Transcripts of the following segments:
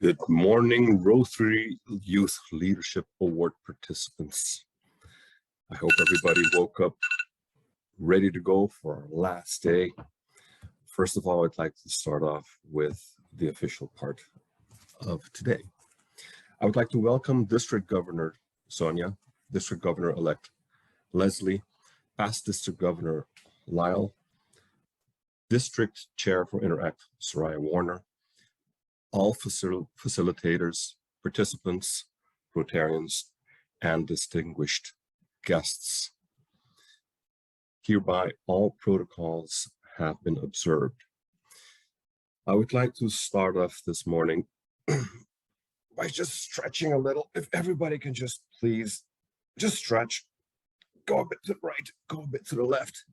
Good morning, Rotary Youth Leadership Award participants. I hope everybody woke up ready to go for our last day. First of all, I'd like to start off with the official part of today. I would like to welcome District Governor Sonia, District Governor-elect Leslie, past District Governor Lyle, District Chair for Interact Soraya Warner, all facilitators, participants, Rotarians, and distinguished guests. Hereby, all protocols have been observed. I would like to start off this morning by just stretching a little. If everybody can just please, just stretch, go a bit to the right, go a bit to the left.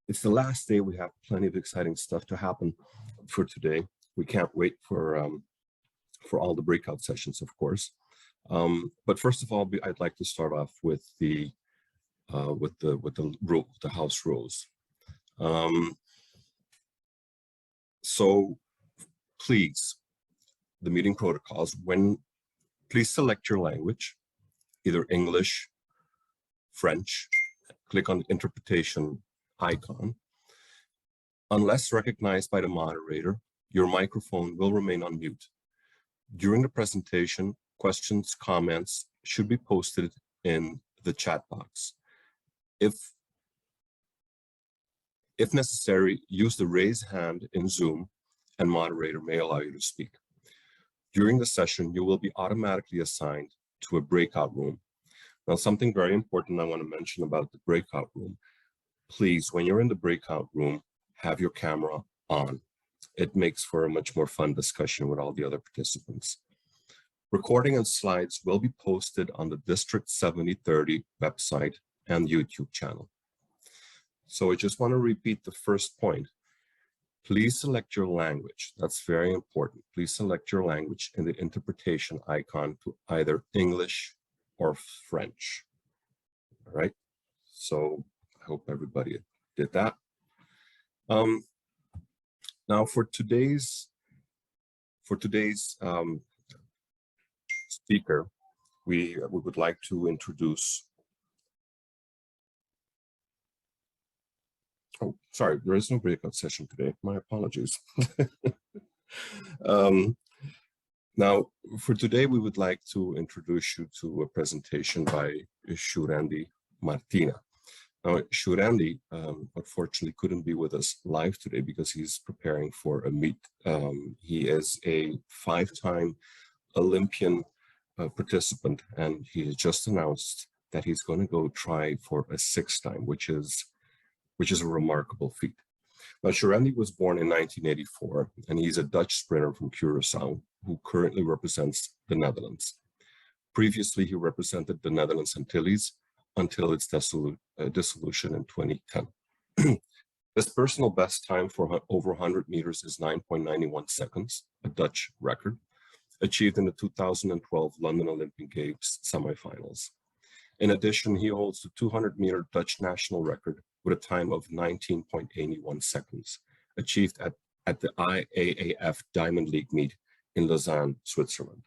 It's the last day. We have plenty of exciting stuff to happen for today. We can't wait for all the breakout sessions, of course. But first of all, I'd like to start off with the house rules. So please, the meeting protocols, please select your language, either English, French, click on the interpretation icon. Unless recognized by the moderator, your microphone will remain on mute. During the presentation, questions, comments should be posted in the chat box. If necessary, use the raise hand in Zoom and moderator may allow you to speak. During the session, you will be automatically assigned to a breakout room. Now, something very important I want to mention about the breakout room. Please, when you're in the breakout room, have your camera on. It makes for a much more fun discussion with all the other participants. Recording and slides will be posted on the District 7030 website and YouTube channel. So I just want to repeat the first point. Please select your language. That's very important. Please select your language in the interpretation icon to either English or French. All right. So I hope everybody did that. Now for today's speaker, we would like to introduce. Oh, sorry, there is no breakout session today. My apologies. Now, for today, we would like to introduce you to a presentation by Shurandy Martina. Now, Shurandy, unfortunately, couldn't be with us live today because he's preparing for a meet. He is a 5-time Olympian participant, and he has just announced that he's going to go try for a 6th time, which is a remarkable feat. Now, Shurandy was born in 1984, and he's a Dutch sprinter from Curaçao who currently represents the Netherlands. Previously, he represented the Netherlands Antilles until its dissolution in 2010. His personal best time for over 100 meters is 9.91 seconds, a Dutch record, achieved in the 2012 London Olympic Games semifinals. In addition, he holds the 200-meter Dutch national record with a time of 19.81 seconds, achieved at the IAAF Diamond League meet in Lausanne, Switzerland.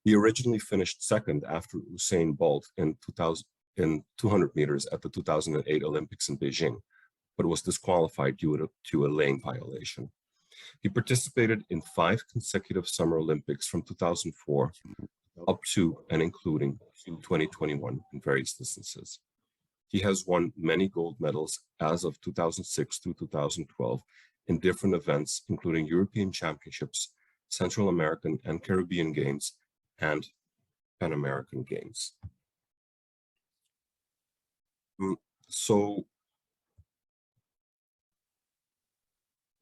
He originally finished second after Usain Bolt in 200 meters at the 2008 Olympics in Beijing, but was disqualified due to a lane violation. He participated in 5 consecutive Summer Olympics from 2004 up to and including 2021 in various distances. He has won many gold medals as of 2006 to 2012 in different events, including European Championships, Central American and Caribbean Games, and Pan American Games. So,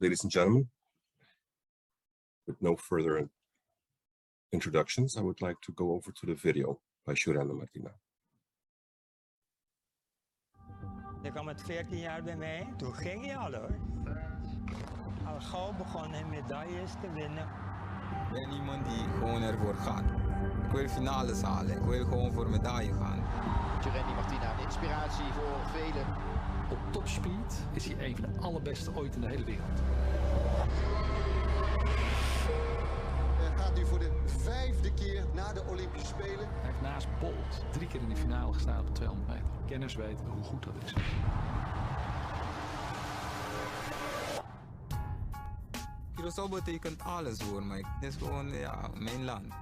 ladies and gentlemen, with no further introductions, I would like to go over to the video by Shurandy Martina. Je kwam met 14 jaar bij mij, toen ging je al hoor. Al gauw begonnen medailles te winnen. Ik ben iemand die gewoon ervoor gaat. Ik wil finales halen, ik wil gewoon voor medaille gaan. Shurandy Martina, een inspiratie voor velen. Op topspeed is hij een van de allerbeste ooit in de hele wereld. Gaat nu keer na de Olympische Spelen. Hij heeft naast Bolt 3 keer in de finale gestaan op de 200 meter. Kenners weten hoe goed dat is. Curaçao betekent alles voor mij. Het is gewoon mijn land.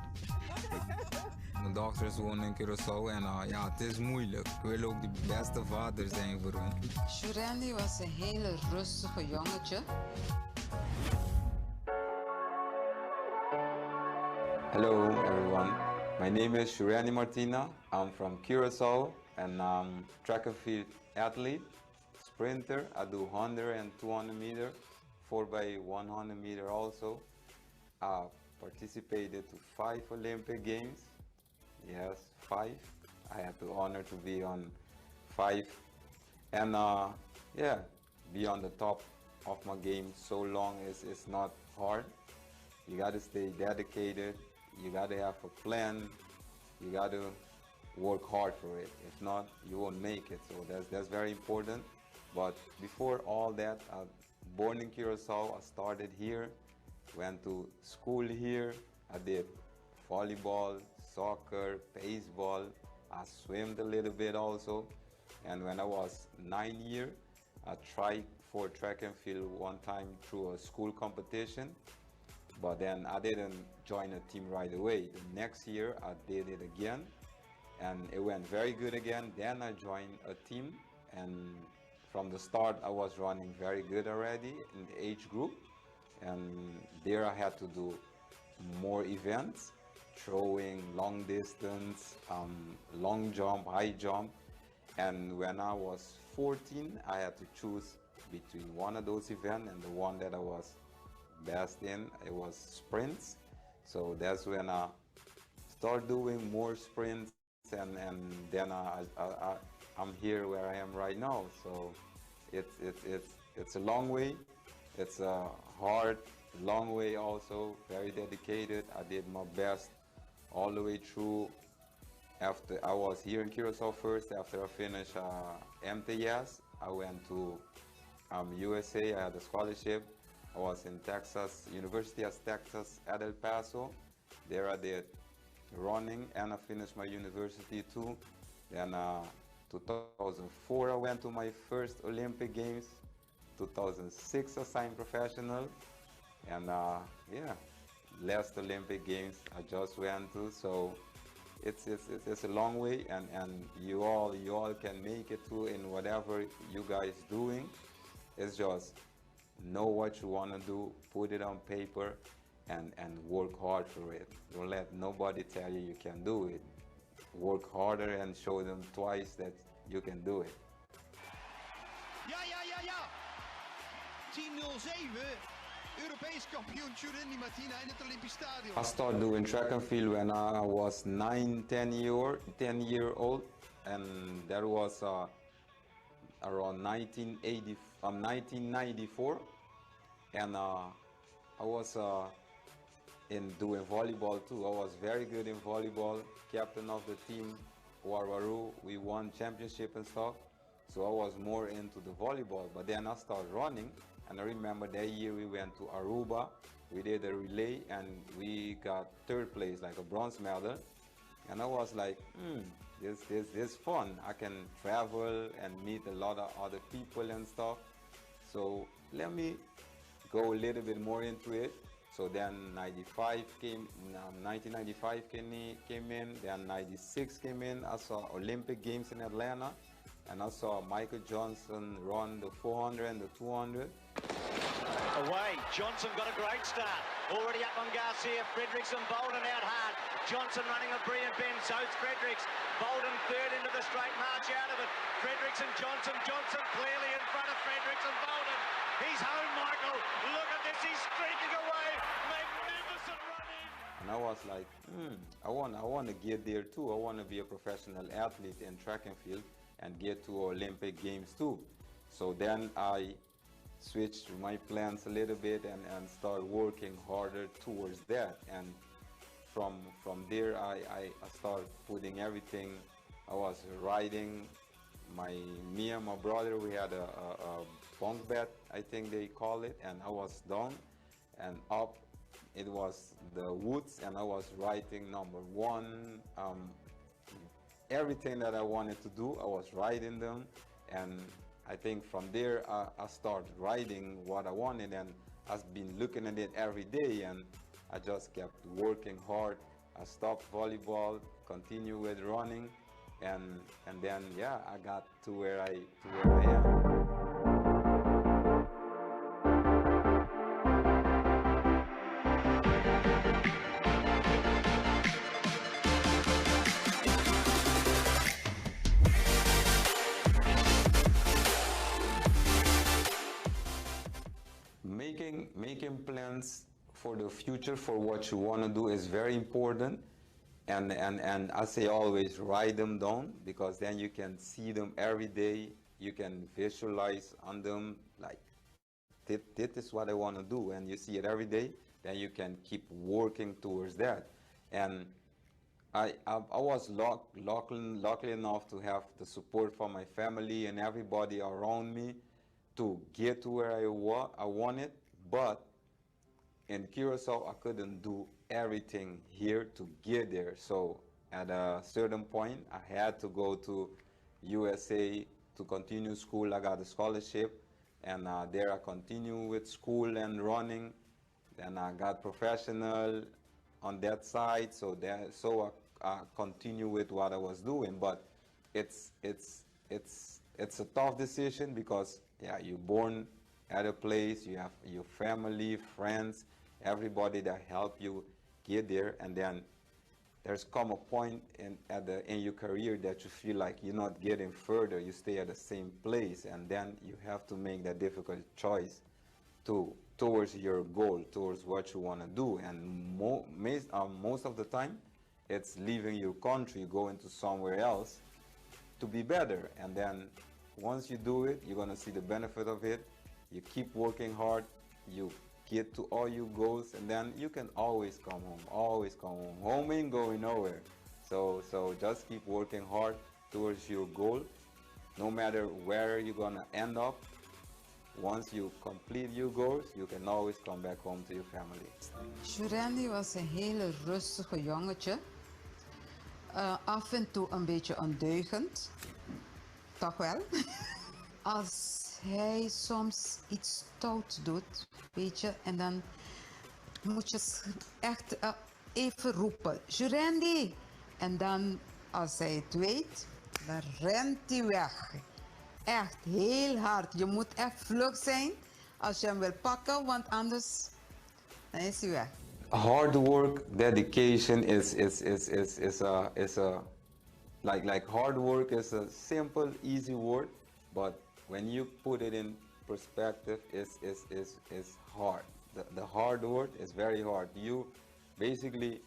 Mijn dochters wonen in Curaçao en het is moeilijk. Ik wil ook de beste vader zijn voor hen. Shurendi was een hele rustige jongetje. Hello everyone, my name is Shurendi Martina. I'm from Curaçao and I'm track and field athlete, sprinter. I do 100 and 200 meter, 4x100 meter also. I participated to 5 Olympic Games. Yes, 5. I had the honor to be on 5 and be on the top of my game so long is not hard. You got to stay dedicated. You got to have a plan. You got to work hard for it. If not, you won't make it. So that's very important. But before all that, born in Curaçao, I started here, went to school here. I did volleyball, soccer, baseball. I swam a little bit also. And when I was 9 years, I tried for track and field one time through a school competition. But then I didn't join a team right away. The next year I did it again and it went very good again. Then I joined a team and from the start I was running very good already in the age group. And there I had to do more events, throwing, long distance, long jump, high jump. And when I was 14, I had to choose between one of those events and the one that I was best in, it was sprints. So that's when I started doing more sprints and then I'm here where I am right now. So it's a long way. It's a hard, long way also, very dedicated. I did my best all the way through. After I was here in Curaçao first, after I finished MTS, I went to USA, I had a scholarship. I was in Texas, University of Texas at El Paso. There I did running and I finished my university too. Then 2004 I went to my first Olympic Games. 2006 I signed professional. And last Olympic Games I just went to. So it's a long way and you all can make it too in whatever you guys doing. It's just know what you want to do, put it on paper, and work hard for it. Don't let nobody tell you you can do it. Work harder and show them twice that you can do it. Ja. 10:07. Europees kampioen Shurendi Martina in het Olympisch Stadion. I started doing track and field when I was 10 year old, and that was around 1994, and I was in doing volleyball too. I was very good in volleyball, captain of the team, Warwaru. We won championship and stuff, so I was more into the volleyball. But then I started running, and I remember that year we went to Aruba. We did a relay, and we got 3rd place, like a bronze medal. And I was like, this is fun. I can travel and meet a lot of other people and stuff. So let me go a little bit more into it. So then 1995 came in, then 96 came in. I saw Olympic Games in Atlanta, and I saw Michael Johnson run the 400 and the 200. Away, Johnson got a great start. Already up on Garcia, Fredericks and Bolden out hard. Johnson running a brilliant bend, so's Fredericks. Bolden 3rd into the straight march out of it. Fredericks and Johnson clearly in front of Fredericks and Bolden. He's home, Michael. Look at this, he's streaking away. Magnificent running. And I was like, I want to get there too. I want to be a professional athlete in track and field and get to Olympic Games too. So then I switched my plans a little bit and start working harder towards that. And from there I started putting everything. I was riding, me and my brother, we had a bunk bed, I think they call it, and I was down and up it was the woods, and I was writing number one. Everything that I wanted to do, I was writing them, and I think from there I started writing what I wanted, and I've been looking at it every day, and I just kept working hard. I stopped volleyball, continued with running, and then yeah, I got to where I am. Making plans for the future, for what you want to do, is very important, and I say always write them down, because then you can see them every day. You can visualize on them, like this is what I want to do, and you see it every day. Then you can keep working towards that. And I was lucky enough to have the support from my family and everybody around me to get to where I wanted. But in Curacao, I couldn't do everything here to get there. So at a certain point, I had to go to USA to continue school. I got a scholarship, and there I continue with school and running. Then I got professional on that side, so I continue with what I was doing. But it's a tough decision, because yeah, you're born at a place, you have your family, friends, everybody that help you get there, and then there's come a point in your career that you feel like you're not getting further. You stay at the same place, and then you have to make that difficult choice towards your goal, towards what you want to do. And most of the time, it's leaving your country, going to somewhere else to be better. And then once you do it, you're going to see the benefit of it. You keep working hard, you get to all your goals, and then you can always come home, always come home. Home ain't going nowhere. So just keep working hard towards your goal, no matter where you're going to end up. Once you complete your goals, you can always come back home to your family. Shurendi was een hele rustige jongetje. Af en toe een beetje ondeugend. Toch wel? Als hij soms iets stout doet, weet je, en dan moet je echt even roepen, Shurendi! En dan, als hij het weet, dan rent hij weg. Echt heel hard. Je moet echt vlug zijn als je hem wil pakken, want anders dan is hij weg. Hard work, dedication is like hard work is a simple, easy word, but when you put it in perspective, is hard. The hard work is very hard. You basically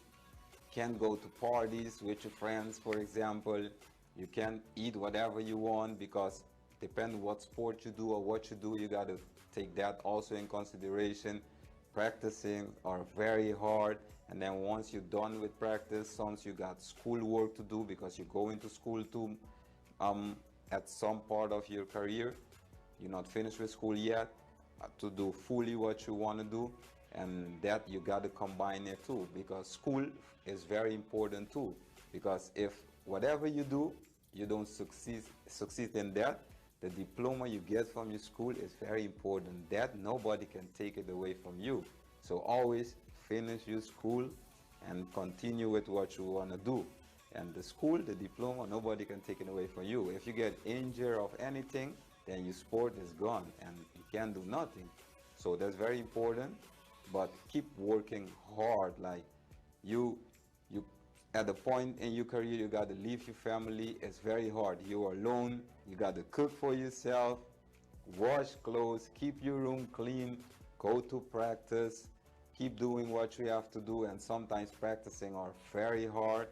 can't go to parties with your friends, for example. You can't eat whatever you want, because depending what sport you do or what you do, you got to take that also in consideration. Practicing are very hard, and then once you're done with practice, once you got school work to do, because you go into school too at some part of your career. You're not finished with school yet to do fully what you want to do, and that you got to combine it too, because school is very important too, because if whatever you do, you don't succeed in that, the diploma you get from your school is very important. That nobody can take it away from you. So always finish your school and continue with what you want to do. And the school, the diploma, nobody can take it away from you. If you get injured of anything, then your sport is gone and you can't do nothing. So that's very important, but keep working hard. Like you at the point in your career, you got to leave your family. It's very hard. You're alone. You got to cook for yourself, wash clothes, keep your room clean, go to practice, keep doing what you have to do. And sometimes practicing are very hard.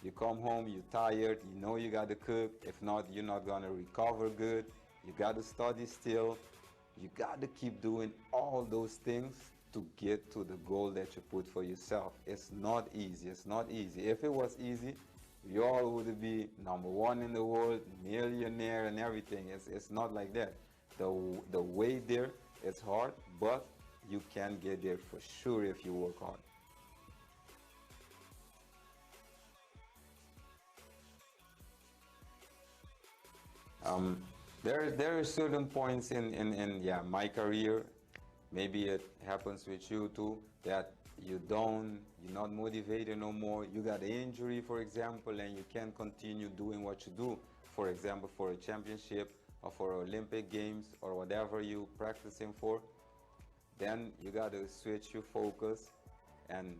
You come home, you're tired, you know you got to cook. If not, you're not going to recover good. You got to study still. You got to keep doing all those things to get to the goal that you put for yourself. It's not easy. It's not easy. If it was easy, we all would be #1 in the world, millionaire and everything. It's not like that. The way there is hard, but you can get there for sure if you work hard. There are certain points in yeah, my career, maybe it happens with you too, that you're not motivated no more. You got an injury, for example, and you can't continue doing what you do. For example, for a championship or for Olympic Games or whatever you're practicing for. Then you got to switch your focus and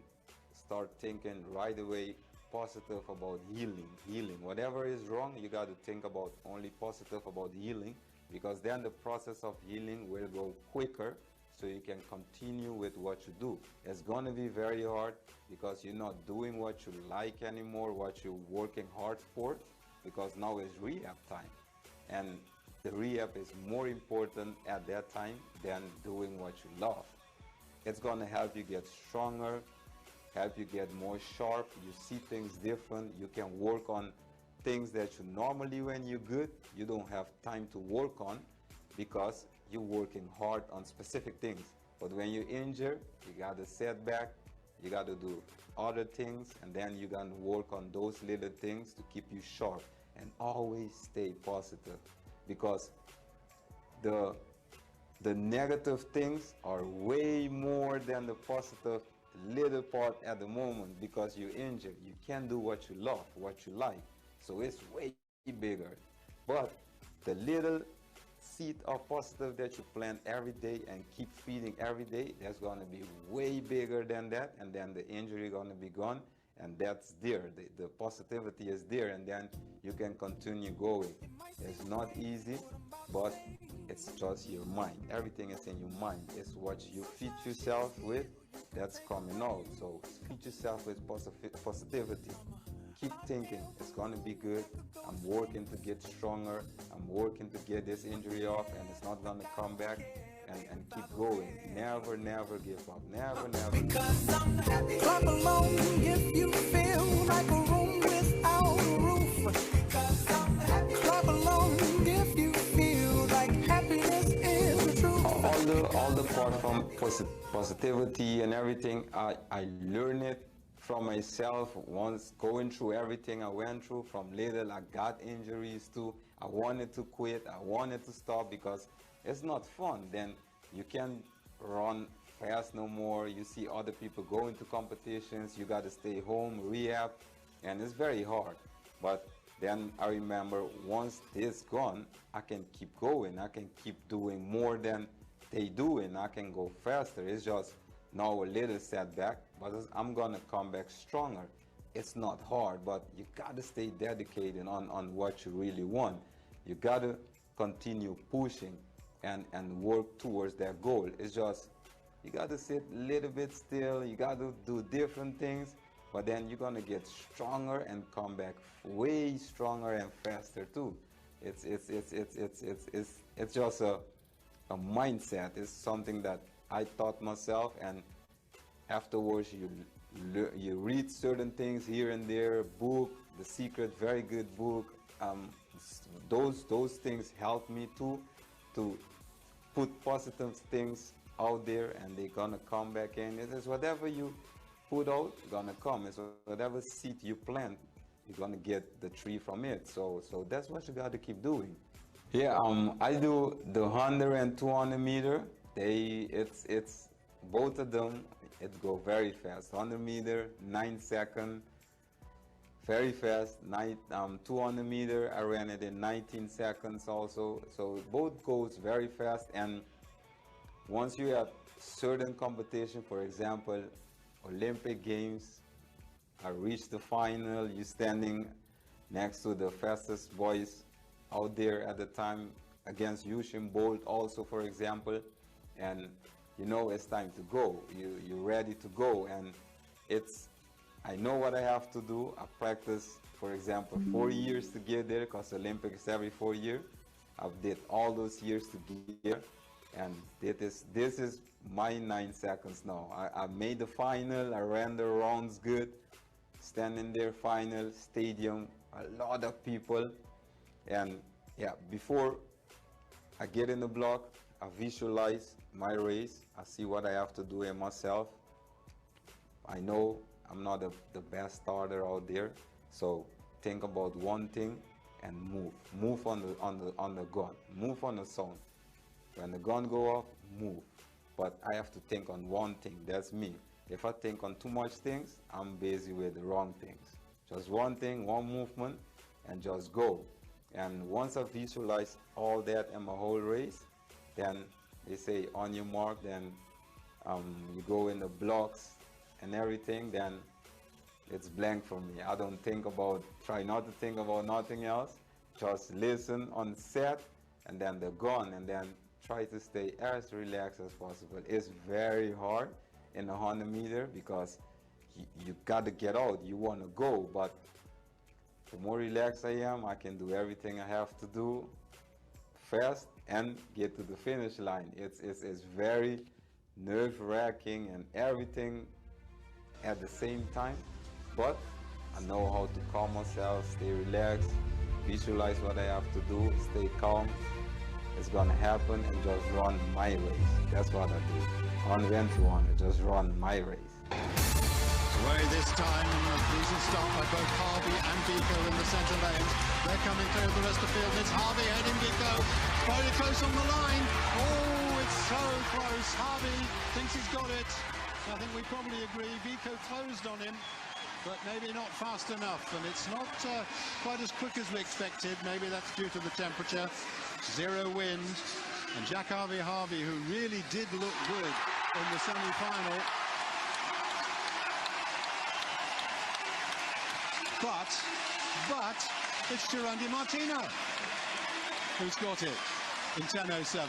start thinking right away positive about healing. Whatever is wrong, you got to think about only positive about healing, because then the process of healing will go quicker, so you can continue with what you do. It's going to be very hard because you're not doing what you like anymore, what you're working hard for, because now is rehab time. And the rehab is more important at that time than doing what you love. It's going to help you get stronger, help you get more sharp, you see things different, you can work on things that you normally, when you're good, you don't have time to work on because you're working hard on specific things. But when you're injured, you got a setback, you got to do other things, and then you're going to work on those little things to keep you sharp. And always stay positive, because the negative things are way more than the positive little part at the moment, because you're injured. You can't do what you love, what you like. So it's way bigger. But the little seed of positive that you plant every day and keep feeding every day, that's going to be way bigger than that, and then the injury going to be gone, and that's there. The positivity is there, and then you can continue going. It's not easy, but it's just your mind. Everything is in your mind. It's what you feed yourself with that's coming out. So feed yourself with positivity. Keep thinking it's going to be good. I'm working to get stronger. I'm working to get this injury off, and it's not going to come back. And keep going. Never give up. Never because I'm happy. Clap along if you feel like a room without a roof. Because I'm happy. Clap along if you feel like happiness is the truth. All the part from positivity and everything, I learned it from myself. Once going through everything I went through from little, I got injuries too. I wanted to quit. I wanted to stop because it's not fun. Then you can't run fast no more. You see other people going to competitions. You got to stay home, rehab, and it's very hard. But then I remember, once this gone, I can keep going. I can keep doing more than they do, and I can go faster. It's just now a little setback, but I'm gonna come back stronger. It's not hard, but you gotta stay dedicated on what you really want. You gotta continue pushing and work towards that goal. It's just, you gotta sit a little bit still, you gotta do different things, but then you're gonna get stronger and come back way stronger and faster too. It's just a mindset. It's something that I taught myself, and afterwards you read certain things here and there. Book, The Secret, very good book. Those things helped me too, to put positive things out there, and they're gonna come back in. It is whatever you put out, gonna come. It's whatever seed you plant, you're gonna get the tree from it. So that's what you got to keep doing. Yeah, I do the 100 and 200 meter. It's both of them. It go very fast. 100 meter, 9 seconds, very fast. 200 meter, I ran it in 19 seconds also. So both goes very fast. And once you have certain competition, for example, Olympic Games, I reached the final. You're standing next to the fastest boys out there at the time, against Usain Bolt also, for example, and you know it's time to go. You're ready to go, and I know what I have to do. I practice, for example, 4 years to get there, because Olympics every 4 years. I've did all those years to get there, and this is my 9 seconds now. I made the final. I ran the rounds good, standing there, final stadium, a lot of people. And yeah, before I get in the block, I visualize my race. I see what I have to do in myself. I know I'm not the best starter out there, so think about one thing and move. Move on the gun. Move on the sound. When the gun go off, move. But I have to think on one thing. That's me. If I think on too much things, I'm busy with the wrong things. Just one thing, one movement, and just go. And once I visualize all that in my whole race, then they say on your mark, then you go in the blocks and everything, then it's blank for me. I don't think about, try not to think about nothing else. Just listen on set, and then the gun, and then try to stay as relaxed as possible. It's very hard in the 100 meter because you got to get out. You want to go, but the more relaxed I am, I can do everything I have to do fast and get to the finish line. It's very nerve-wracking and everything at the same time, but I know how to calm myself, stay relaxed, visualize what I have to do, stay calm. It's gonna happen, and just run my race. That's what I do. On went to one, just run my race. Away this time, and a decent start by both Harvey and Vico in the centre lanes. They're coming through the rest of the field. It's Harvey heading Vico. Very close on the line. Oh, it's so close. Harvey thinks he's got it. I think we probably agree. Vico closed on him, but maybe not fast enough. And it's not quite as quick as we expected. Maybe that's due to the temperature. Zero wind. And Jack Harvey, who really did look good in the semi-final. But it's Giurandi Martino who's got it in 10:07,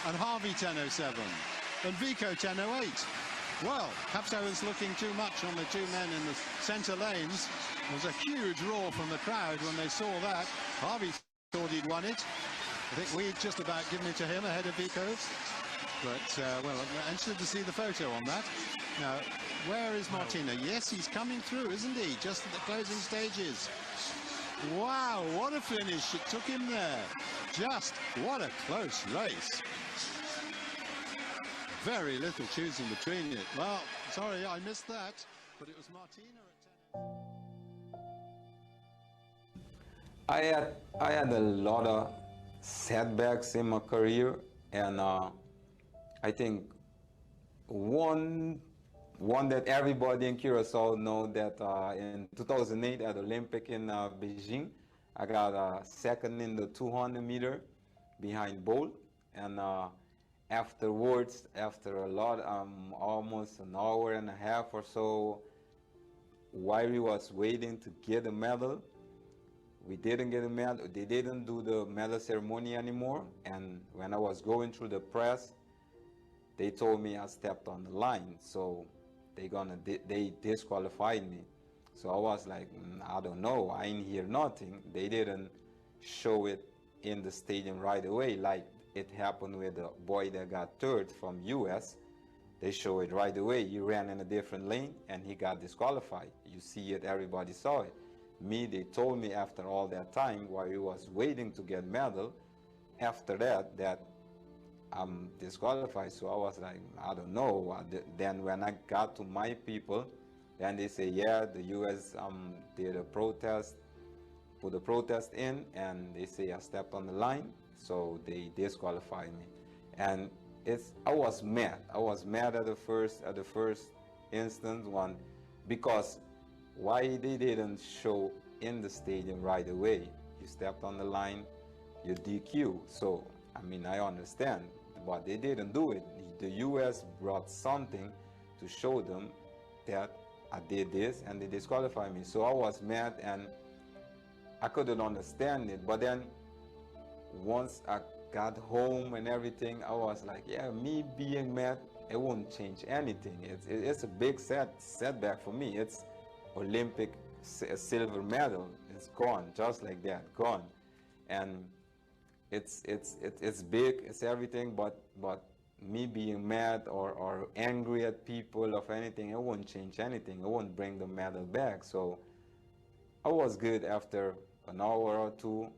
and Harvey 10:07, and Vico 10:08. Well, perhaps I was looking too much on the two men in the centre lanes. There was a huge roar from the crowd when they saw that. Harvey thought he'd won it. I think we'd just about given it to him ahead of Vico. But, well, I'm interested to see the photo on that. Now, where is Martino? Yes, he's coming through, isn't he? Just at the closing stages. Wow, what a finish. It took him there. Just what a close race. Very little choosing between it. Well, sorry, I missed that. But it was Martino at 10. I had a lot of setbacks in my career, and I think one that everybody in Curacao know that in 2008 at Olympic in Beijing, I got second in the 200 meter behind Bolt, and afterwards, after a lot, almost an hour and a half or so, while we was waiting to get a medal, we didn't get a medal. They didn't do the medal ceremony anymore, and when I was going through the press, they told me I stepped on the line, so they disqualified me. So I was like, I don't know, I ain't hear nothing. They didn't show it in the stadium right away, like it happened with the boy that got third from US. They show it right away. He ran in a different lane and he got disqualified. You see it, everybody saw it. Me, they told me after all that time while he was waiting to get medal, after that I'm disqualified. So I was like, I don't know. Then when I got to my people, then they say, yeah, the US did a protest, put a protest in, and they say I stepped on the line, so they disqualified me. And I was mad. I was mad at the first instance one, because why they didn't show in the stadium right away? You stepped on the line, you DQ. So, I mean, I understand, but they didn't do it. The US brought something to show them that I did this, and they disqualified me. So I was mad, and I couldn't understand it. But then once I got home and everything, I was like, yeah, me being mad, it won't change anything. It's a big setback for me. It's Olympic silver medal. It's gone, just like that, gone. And it's big, it's everything, but me being mad or angry at people of anything, it won't change anything. It won't bring the medal back. So I was good after an hour or two.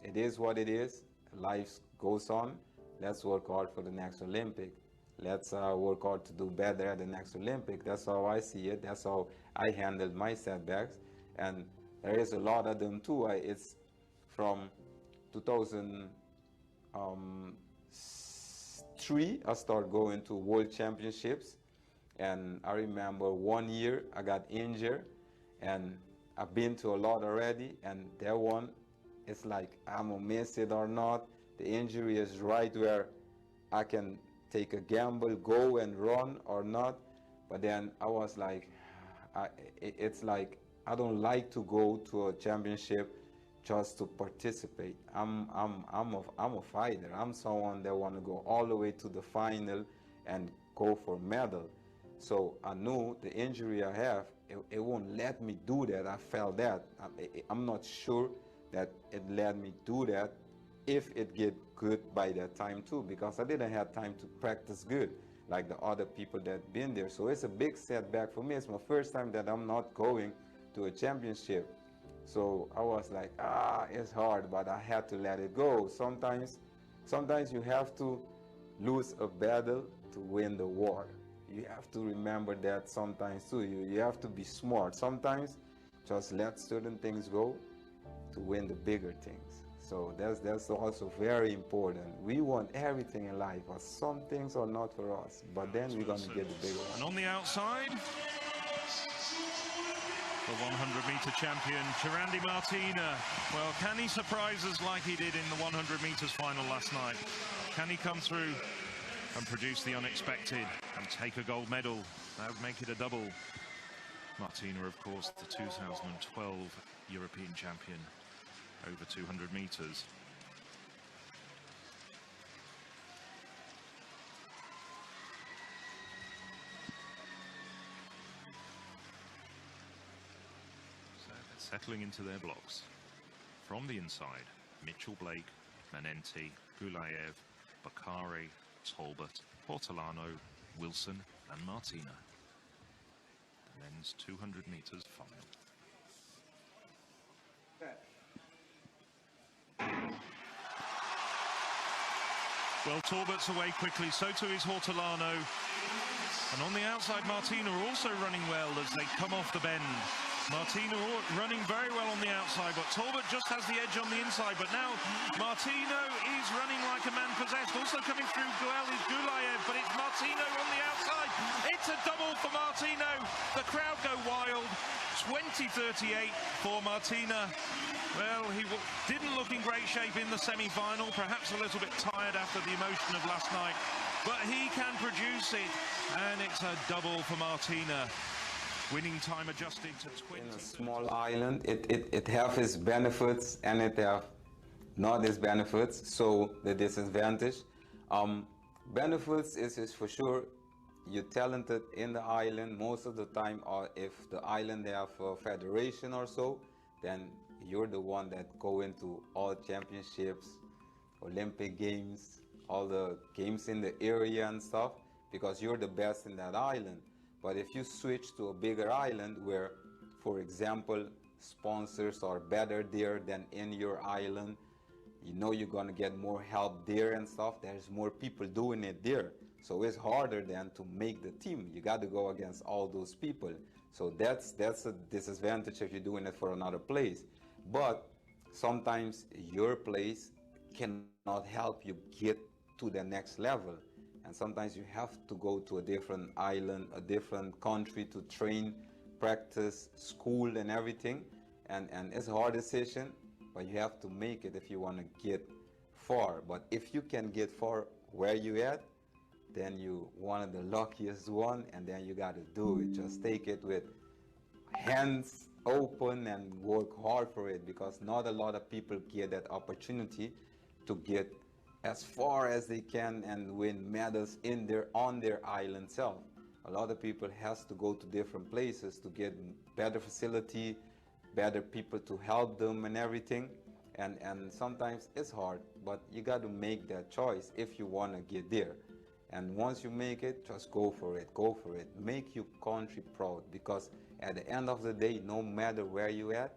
It is what it is. Life goes on. let's work hard for the next Olympic. Let's work hard to do better at the next Olympic. That's how I see it. That's how I handled my setbacks. And there is a lot of them too. It's from 2003, I started going to World Championships. And I remember one year I got injured, and I've been to a lot already, and that one, it's like I'm gonna miss it or not. The injury is right where I can take a gamble, go and run or not. But then I was like, it's like I don't like to go to a championship just to participate. I'm a fighter. I'm someone that want to go all the way to the final and go for medal. So I knew the injury I have, it won't let me do that. I felt that. I'm not sure that it let me do that if it get good by that time too, because I didn't have time to practice good like the other people that been there. So it's a big setback for me. It's my first time that I'm not going to a championship. So I was like, it's hard, but I had to let it go. Sometimes you have to lose a battle to win the war. You have to remember that sometimes too. You have to be smart. Sometimes just let certain things go to win the bigger things. So that's also very important. We want everything in life, but some things are not for us. But then we're going to get the bigger one. And on the outside, the 100-meter champion, Shirandi Martina. Well, can he surprise us like he did in the 100 meters final last night? Can he come through and produce the unexpected and take a gold medal? That would make it a double. Martina, of course, the 2012 European champion over 200 meters. So they're settling into their blocks. From the inside, Mitchell Blake, Manenti, Gulayev, Bakari, Talbot, Portolano, Wilson and Martina. The men's 200 meters final. Well, Talbot's away quickly, so too is Hortolano. And on the outside, Martina also running well as they come off the bend. Martina running very well on the outside, but Talbot just has the edge on the inside. But now Martino is running like a man possessed. Also coming through well is Gulayev, but it's Martino on the outside. It's a double for Martino. The crowd go wild. 20:38 for Martina. Well, he didn't look in great shape in the semi-final, perhaps a little bit tired after the emotion of last night, but he can produce it, and it's a double for Martina. Winning time adjusted to 20. In a small island, it have its benefits and it have not its benefits, so the disadvantage. Benefits is for sure you're talented in the island most of the time, or if the island have a federation or so, then you're the one that go into all championships, Olympic games, all the games in the area and stuff, because you're the best in that island. But if you switch to a bigger island where, for example, sponsors are better there than in your island, you know you're gonna get more help there and stuff. There's more people doing it there. So it's harder then to make the team. You got to go against all those people. So that's a disadvantage if you're doing it for another place. But sometimes your place cannot help you get to the next level. And sometimes you have to go to a different island, a different country to train, practice, school and everything. And it's a hard decision, but you have to make it if you want to get far. But if you can get far where you at, then you one of the luckiest one, and then you got to do it. Just take it with hands open and work hard for it, because not a lot of people get that opportunity to get as far as they can and win medals on their island self. A lot of people has to go to different places to get better facility, better people to help them and everything. And sometimes it's hard, but you got to make that choice if you want to get there. And once you make it, just go for it, go for it. Make your country proud, because at the end of the day, no matter where you at,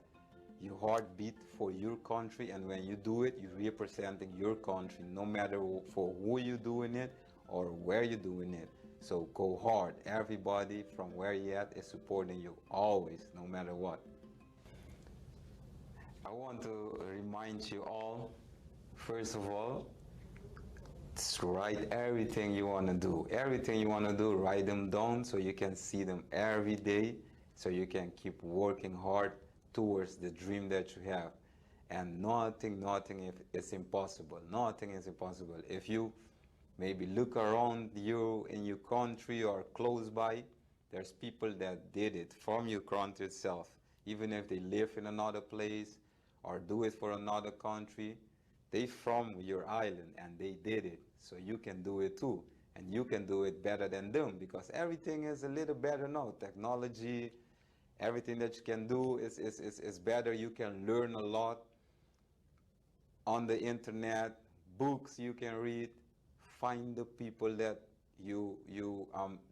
your heart beat for your country, and when you do it, you're representing your country, no matter for who you're doing it or where you're doing it. So go hard. Everybody from where you're at is supporting you always, no matter what. I want to remind you all, first of all, write everything you want to do. Everything you want to do, write them down so you can see them every day, so you can keep working hard towards the dream that you have. And nothing is impossible. Nothing is impossible. If you maybe look around you in your country or close by, there's people that did it from your country itself. Even if they live in another place or do it for another country, they from your island and they did it. So you can do it too. And you can do it better than them, because everything is a little better now. Technology, everything that you can do is better. You can learn a lot on the internet, books you can read. Find the people that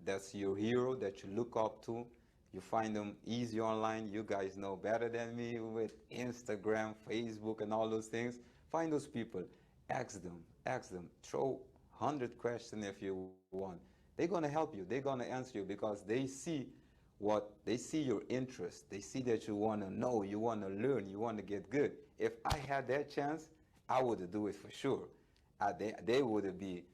that's your hero, that you look up to. You find them easy online. You guys know better than me with Instagram, Facebook, and all those things. Find those people, ask them, throw 100 questions if you want. They're gonna help you, they're gonna answer you, because they see your interest. They see that you wanna know, you wanna learn, you wanna get good. If I had that chance, I would do it for sure. They would be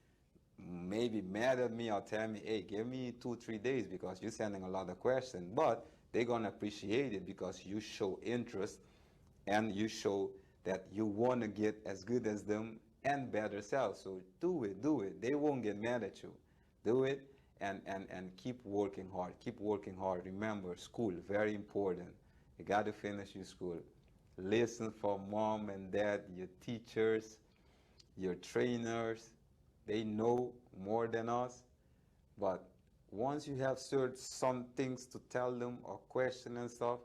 maybe mad at me or tell me, hey, give me 2-3 days because you're sending a lot of questions. But they're gonna appreciate it because you show interest and you show that you want to get as good as them and better self. So do it. They won't get mad at you. Do it and keep working hard. Keep working hard. Remember, school, very important. You got to finish your school. Listen for mom and dad, your teachers, your trainers. They know more than us. But once you have some things to tell them or question and stuff,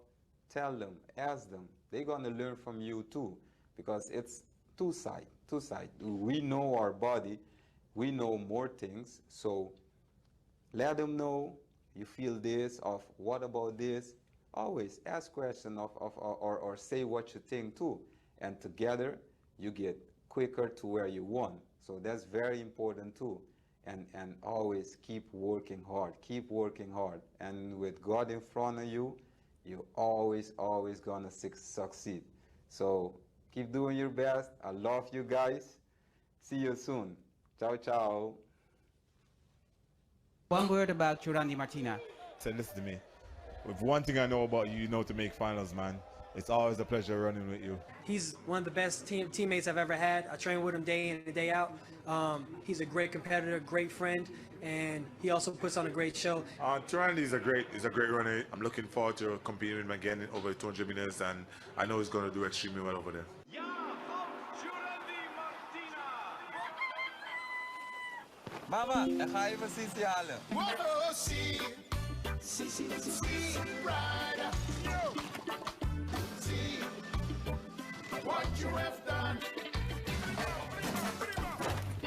tell them, ask them. They're going to learn from you too, because it's two sides. We know our body, we know more things, so let them know you feel this, of what about this. Always ask questions or say what you think too, and together you get quicker to where you want. So that's very important too. And always keep working hard, and with God in front of you, you're always gonna succeed. So keep doing your best. I love you guys. See you soon. Ciao, ciao. One word about Shurandi Martina. So listen to me. With one thing I know about you, you know to make finals, man. It's always a pleasure running with you. He's one of the best teammates I've ever had. I train with him day in and day out. He's a great competitor, great friend, and he also puts on a great show. Shurandi is a great runner. I'm looking forward to competing with him again in over 200 meters, and I know he's going to do extremely well over there. Mama, ik ga even Sisi halen. See, rider, see what you have done.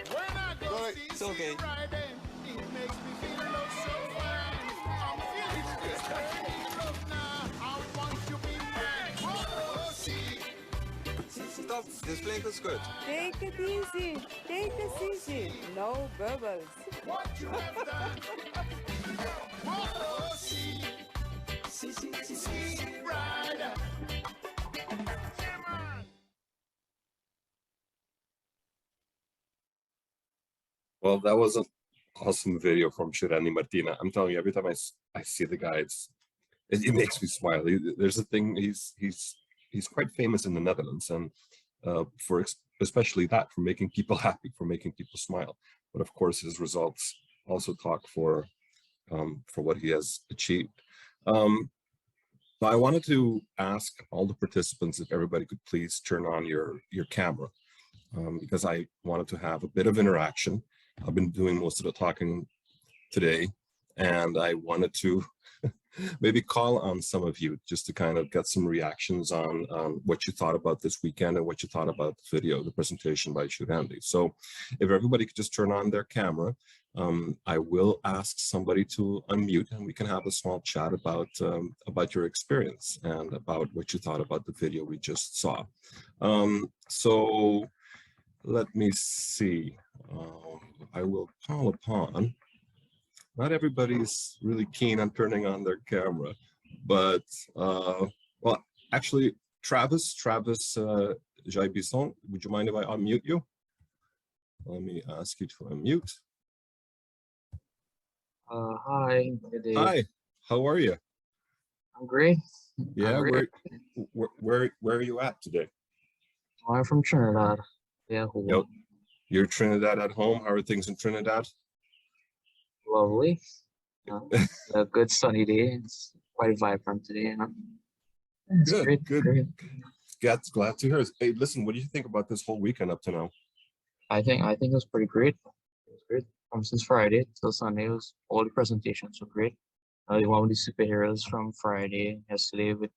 When I go see it's okay. Riding, it makes me feel so fine. I'm feeling just love now. I want to be mine. Oh, see. Stop, this plane is good. Take it easy. Take it easy. No bubbles. What you have done. Oh, see, rider. Well, that was an awesome video from Shurandi Martina. I'm telling you, every time I see the guy, it makes me smile. There's a thing, he's quite famous in the Netherlands, and for especially that, for making people happy, for making people smile. But of course, his results also talk for what he has achieved. So I wanted to ask all the participants if everybody could please turn on your camera, because I wanted to have a bit of interaction. I've been doing most of the talking today, and I wanted to maybe call on some of you just to kind of get some reactions on what you thought about this weekend and what you thought about the video, the presentation by Shurandi. So if everybody could just turn on their camera, I will ask somebody to unmute and we can have a small chat about your experience and about what you thought about the video we just saw. So let me see. I will call upon, not everybody's really keen on turning on their camera, but well, actually, Travis Jaibison, would you mind if I unmute you? Let me ask you to unmute. Hi. Good day. Hi, how are you? I'm great. Yeah, I'm great. where are you at today? I'm from Trinidad. Yeah. Yep. You're Trinidad at home. How are things in Trinidad? Lovely. A good sunny day. It's quite vibrant today. You know? It's Good, great. good. Great. Glad to hear it. Hey, listen, what do you think about this whole weekend up to now? I think it was pretty great. It was great. Since Friday till Sunday, was all the presentations were great. The one with the superheroes from Friday, yesterday with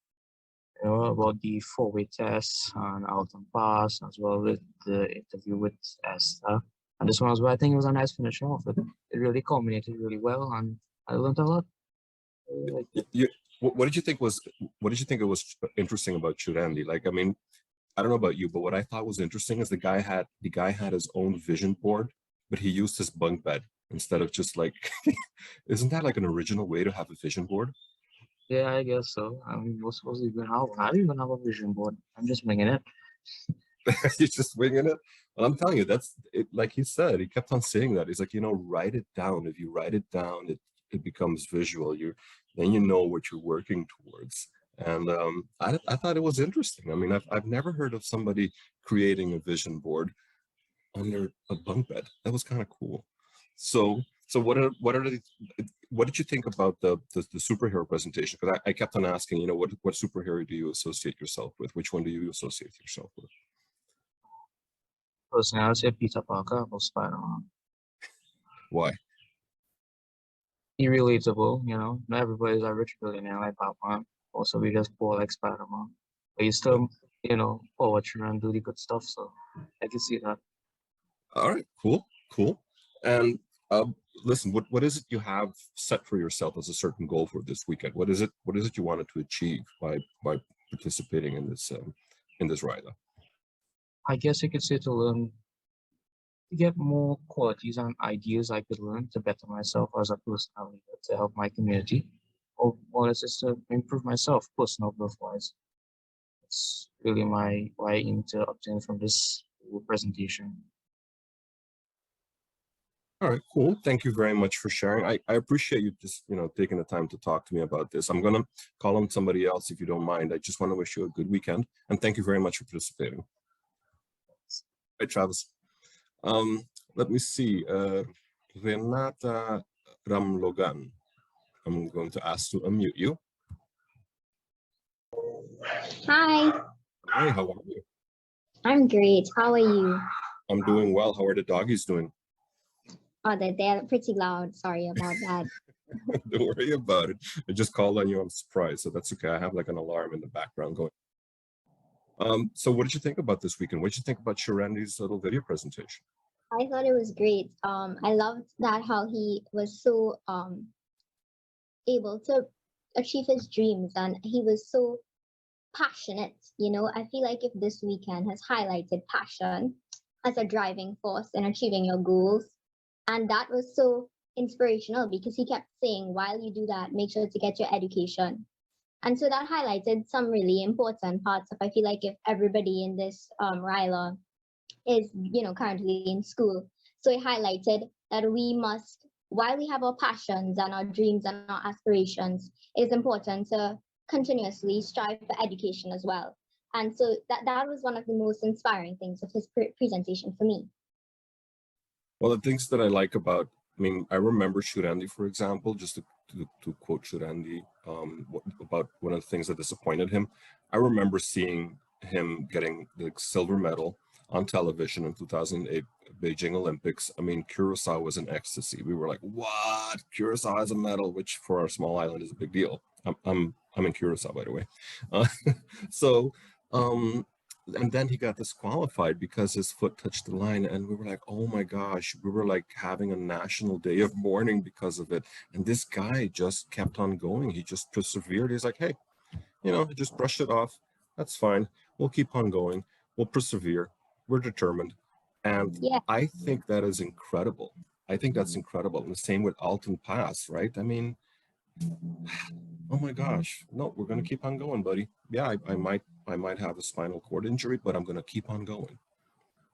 about the 4-way test and Alton Pass, as well with the interview with Esther. And this one as well, I think it was a nice finish off. It really culminated really well, and I learned a lot. What did you think it was interesting about Shurandi? Like, I mean, I don't know about you, but what I thought was interesting is the guy had his own vision board, but he used his bunk bed instead of just like, isn't that like an original way to have a vision board? Yeah, I guess so. I mean, what's supposed to even have? I don't even have a vision board. I'm just winging it. You're just winging it. Well, I'm telling you, that's it. Like he said, he kept on saying that. He's like, write it down. If you write it down, it becomes visual. Then you know what you're working towards. And I thought it was interesting. I mean, I've never heard of somebody creating a vision board under a bunk bed. That was kind of cool. So what did you think about the superhero presentation? Because I kept on asking, what superhero do you associate yourself with? Which one do you associate yourself with? Personally, I would say Peter Parker or Spider-Man. Why? He's relatable, Not everybody's a rich billionaire like Batman. Also, we just poor like Spider-Man. But you still, forward and do the good stuff. So I can see that. All right, cool. And listen, what is it you have set for yourself as a certain goal for this weekend? What is it you wanted to achieve by participating in this ride? I guess you could say to get more qualities and ideas I could learn to better myself as a person, to help my community, or more or less just to improve myself personal growth-wise. It's really what I aim to obtain from this presentation. All right, cool. Thank you very much for sharing. I appreciate you just, taking the time to talk to me about this. I'm going to call on somebody else if you don't mind. I just want to wish you a good weekend. And thank you very much for participating. Hi, Travis. Let me see. Renata Ramlogan. I'm going to ask to unmute you. Hi. Hi, how are you? I'm great. How are you? I'm doing well. How are the doggies doing? Oh, they're pretty loud. Sorry about that. Don't worry about it. I just called on you. I'm surprised, so that's okay. I have like an alarm in the background going. So what did you think about this weekend? What did you think about Shurandi's little video presentation? I thought it was great. I loved that how he was so able to achieve his dreams, and he was so passionate. I feel like if this weekend has highlighted passion as a driving force in achieving your goals, and that was so inspirational because he kept saying, while you do that, make sure to get your education. And so that highlighted some really important parts of, I feel like if everybody in this RILA is, currently in school. So it highlighted that we must, while we have our passions and our dreams and our aspirations, it is important to continuously strive for education as well. And so that was one of the most inspiring things of his presentation for me. Well, the things that I like about, I remember Shurandi, for example, just to quote Shurandi, about one of the things that disappointed him. I remember seeing him getting the silver medal on television in 2008 Beijing Olympics. Curacao was in ecstasy. We were like, what? Curacao has a medal, which for our small island is a big deal. I'm in Curacao, by the way. and then he got disqualified because his foot touched the line, and we were like, oh my gosh, we were like having a national day of mourning because of it. And this guy just kept on going. He just persevered. He's like, hey, you know, just brush it off. That's fine. We'll keep on going. We'll persevere. We're determined. And Yeah. I think that is incredible. I think that's incredible. And the same with Alton Pass, right? I mean, oh my gosh, no, we're going to keep on going, buddy. Yeah, I might have a spinal cord injury, but I'm going to keep on going.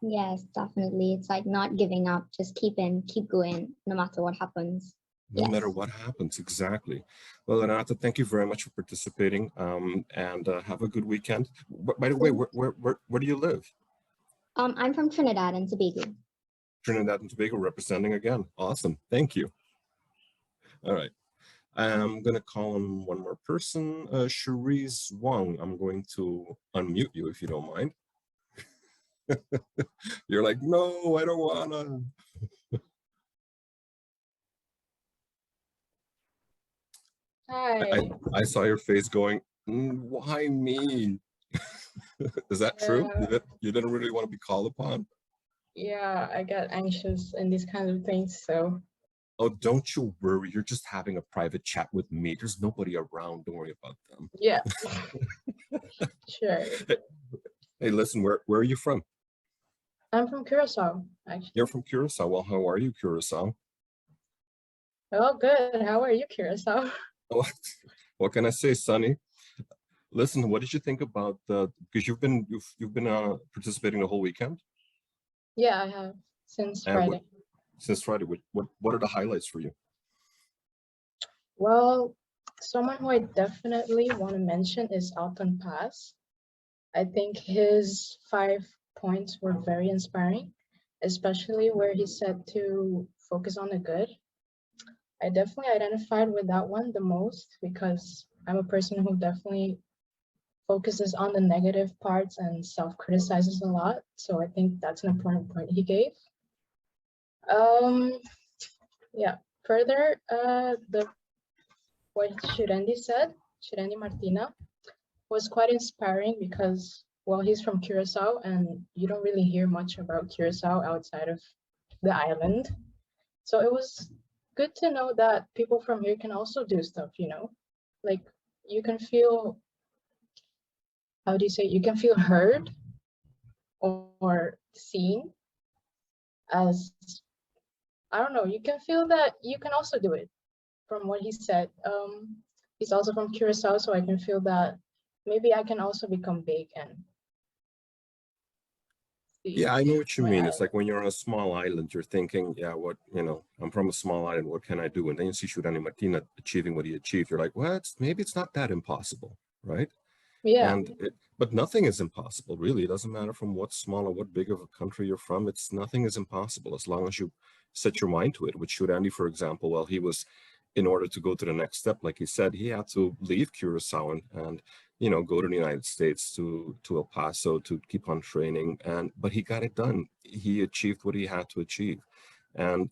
Yes, definitely. It's like not giving up, just keep going, no matter what happens. No matter what happens, exactly. Well, Renata, thank you very much for participating, and have a good weekend. By the way, where do you live? I'm from Trinidad and Tobago. Trinidad and Tobago representing again. Awesome. Thank you. All right. I'm going to call on one more person, Cherise Wong. I'm going to unmute you if you don't mind. You're like, no, I don't wanna. Hi. I saw your face going, why me? Is that true? You didn't really want to be called upon? Yeah, I get anxious in these kinds of things, so. Oh, don't you worry. You're just having a private chat with me. There's nobody around. Don't worry about them. Yeah. Sure. Hey, listen, where are you from? I'm from Curacao, actually. You're from Curacao. Well, how are you, Curacao? Oh, good. How are you, Curacao? What can I say, Sonny? Listen, what did you think about because you've been participating the whole weekend? Yeah, I have since Friday. Since Friday, what are the highlights for you? Well, someone who I definitely want to mention is Alton Pass. I think his 5 points were very inspiring, especially where he said to focus on the good. I definitely identified with that one the most because I'm a person who definitely focuses on the negative parts and self-criticizes a lot. So I think that's an important point he gave. Yeah, further, what Shurendi said, Shurendi Martina, was quite inspiring because, well, he's from Curacao and you don't really hear much about Curacao outside of the island. So it was good to know that people from here can also do stuff, you know, like you can feel, how do you say, you can feel heard or seen as, I don't know, you can feel that you can also do it from what he said. He's also from Curacao, so I can feel that maybe I can also become big and yeah, I know what you mean. It's like when you're on a small island, you're thinking, yeah, what, you know, I'm from a small island, what can I do? And then you see Shurendi Martina achieving what he achieved. You're like, well, maybe it's not that impossible, right? Yeah. But nothing is impossible, really. It doesn't matter from what small or what big of a country you're from. Nothing is impossible as long as you set your mind to it. With Shurendi, for example, well, he was, in order to go to the next step, like he said, he had to leave Curacao and you know, go to the United States, to El Paso, to keep on training. But he got it done. He achieved what he had to achieve. And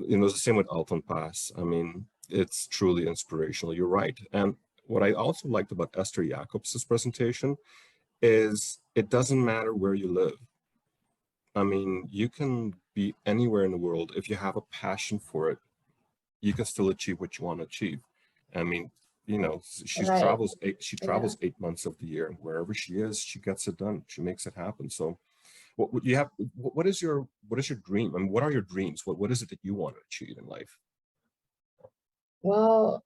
you know, it's the same with Alton Pass. I mean, it's truly inspirational. You're right. And what I also liked about Esther Jacobs' presentation is it doesn't matter where you live. I mean, you can be anywhere in the world. If you have a passion for it, you can still achieve what you want to achieve. I mean, you know, she travels 8 months of the year, and wherever she is, she gets it done. She makes it happen. So what would you have? What is your dream? I mean, what are your dreams? What is it that you want to achieve in life? Well,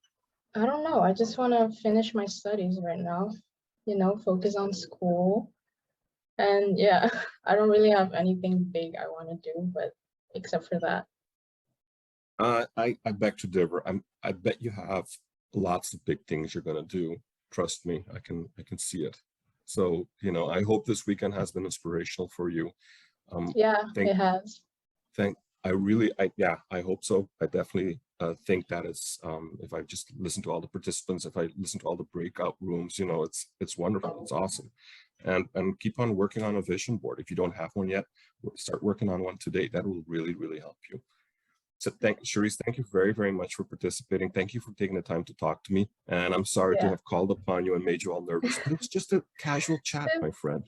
I don't know. I just want to finish my studies right now, you know, focus on school. And yeah, I don't really have anything big I want to do, but except for that. I beg to differ. I bet you have lots of big things you're going to do. Trust me, I can see it. So, you know, I hope this weekend has been inspirational for you. Yeah, it has. I hope so. I definitely think that it's, if I just listen to all the participants, if I listen to all the breakout rooms, you know, it's wonderful. It's awesome. And keep on working on a vision board. If you don't have one yet, start working on one today. That will really, really help you. So Cherise, thank you very, very much for participating. Thank you for taking the time to talk to me. And I'm sorry to have called upon you and made you all nervous, but it was just a casual chat, my friend.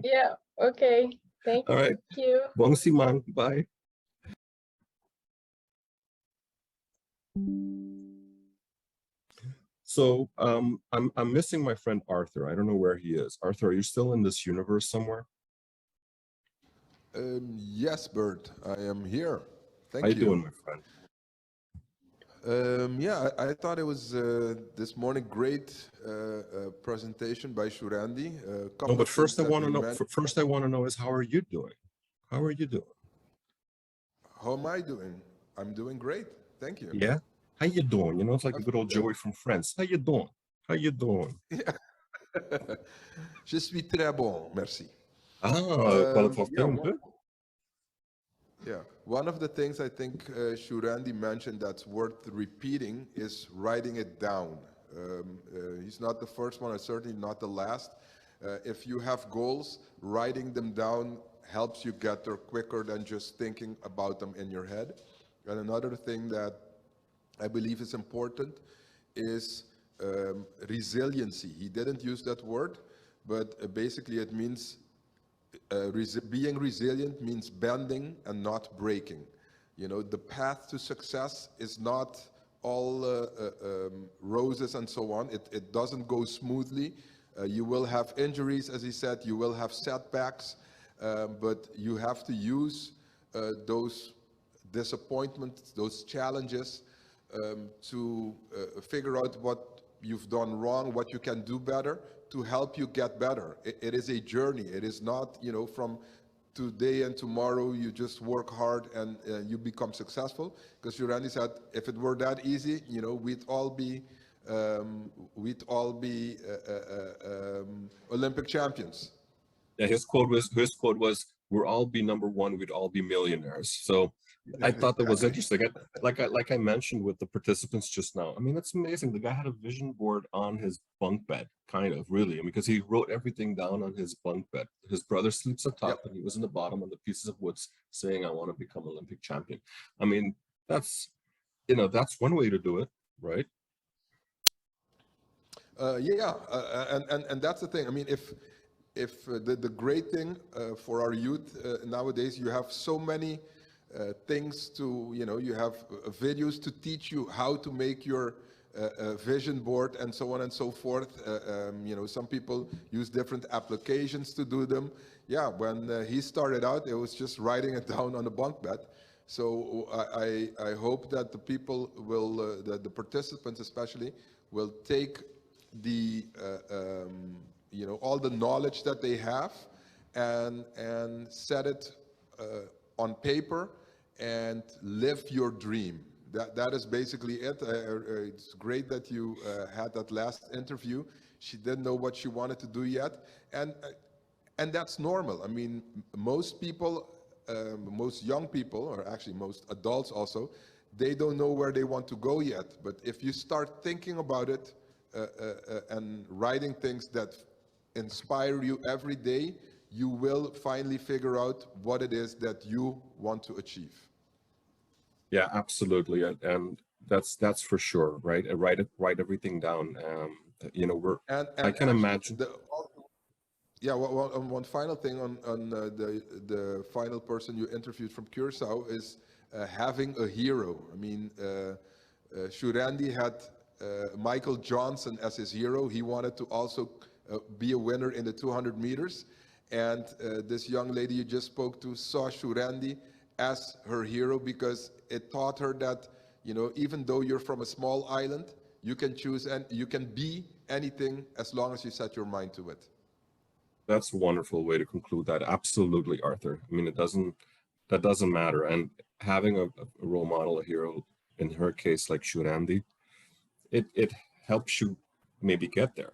Yeah, okay. Thank All right. you. Buong Simang. Bye. So I'm missing my friend Arthur. I don't know where he is. Arthur, are you still in this universe somewhere? Yes, Bert, I am here. Thank How you. you doing, my friend? Yeah, I thought it was this morning great presentation by Shurandi. No, but first I want to know. First, I want to know is how are you doing? How are you doing? How am I doing? I'm doing great. Thank you. Yeah. How you doing? You know, it's like a good old Joey from Friends. How you doing? How you doing? Je suis très bon, merci. Well, it was doing good. Yeah, one of the things I think Shurandi mentioned that's worth repeating is writing it down. He's not the first one, and certainly not the last. If you have goals, writing them down helps you get there quicker than just thinking about them in your head. And another thing that I believe is important is resiliency. He didn't use that word, but basically it means being resilient means bending and not breaking. You know, the path to success is not all roses and so on. It doesn't go smoothly. You will have injuries, as he said, you will have setbacks, but you have to use those disappointments, those challenges to figure out what you've done wrong, what you can do better to help you get better. It is a journey. It is not, you know, from today and tomorrow you just work hard and you become successful. Because Shurandi said, if it were that easy, you know, we'd all be Olympic champions. Yeah, his quote was, "We'll all be number one. We'd all be millionaires." So I thought that was interesting. Like I mentioned with the participants just now. I mean, that's amazing. The guy had a vision board on his bunk bed, kind of, really, because he wrote everything down on his bunk bed. His brother sleeps on top, and he was in the bottom on the pieces of wood, saying, "I want to become Olympic champion." I mean, that's, you know, that's one way to do it, right? And that's the thing. I mean, if the great thing for our youth nowadays, you have so many things to, you know, you have videos to teach you how to make your vision board and so on and so forth. You know, some people use different applications to do them. Yeah, when he started out, it was just writing it down on a bunk bed. So I hope that the people will, the participants especially, will take the you know, all the knowledge that they have and set it on paper and live your dream. That is basically it. It's great that you had that last interview. She didn't know what she wanted to do yet, and that's normal. I mean, most people, most young people, or actually most adults also, they don't know where they want to go yet. But if you start thinking about it and writing things that inspire you every day, you will finally figure out what it is that you want to achieve. Yeah, absolutely, and that's for sure, right? Write everything down. You know, I can imagine. Yeah, well, one final thing on the final person you interviewed from Curaçao is having a hero. I mean, Shurandi had Michael Johnson as his hero. He wanted to also be a winner in the 200 meters. And this young lady you just spoke to saw Shurandi as her hero because it taught her that, you know, even though you're from a small island, you can choose and you can be anything as long as you set your mind to it. That's a wonderful way to conclude that. Absolutely, Arthur. I mean, that doesn't matter. And having a role model, a hero, in her case, like Shurandi, it helps you maybe get there.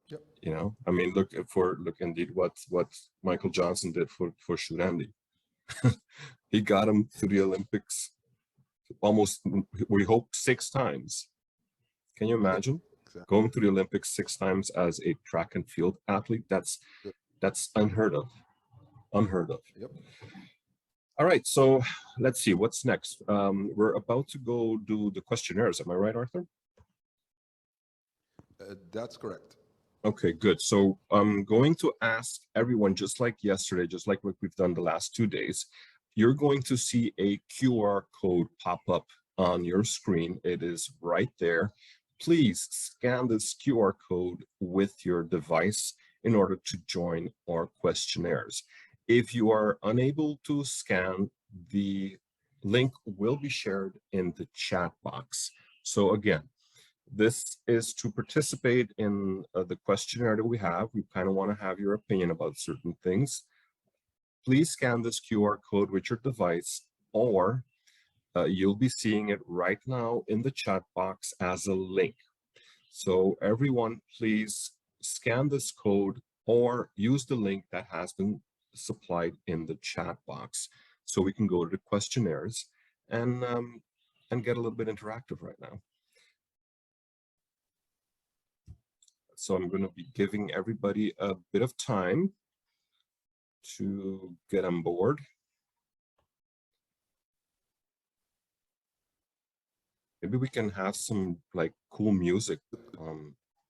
Yep. You know, I mean, look indeed what Michael Johnson did for Shurandi. He got him to the Olympics almost, we hope, 6 times. Can you imagine? Exactly. Going to the Olympics 6 times as a track and field athlete? That's unheard of. Unheard of. Yep. All right, so let's see what's next. We're about to go do the questionnaires. Am I right, Arthur? That's correct. Okay, good. So I'm going to ask everyone, just like yesterday, just like what we've done the last 2 days, you're going to see a QR code pop up on your screen. It is right there. Please scan this QR code with your device in order to join our questionnaires. If you are unable to scan, the link will be shared in the chat box. So again, this is to participate in the questionnaire that we have. We kind of want to have your opinion about certain things. Please scan this QR code with your device, or you'll be seeing it right now in the chat box as a link. So everyone, please scan this code or use the link that has been supplied in the chat box, so we can go to the questionnaires and get a little bit interactive right now. So I'm going to be giving everybody a bit of time to get on board. Maybe we can have some like cool music,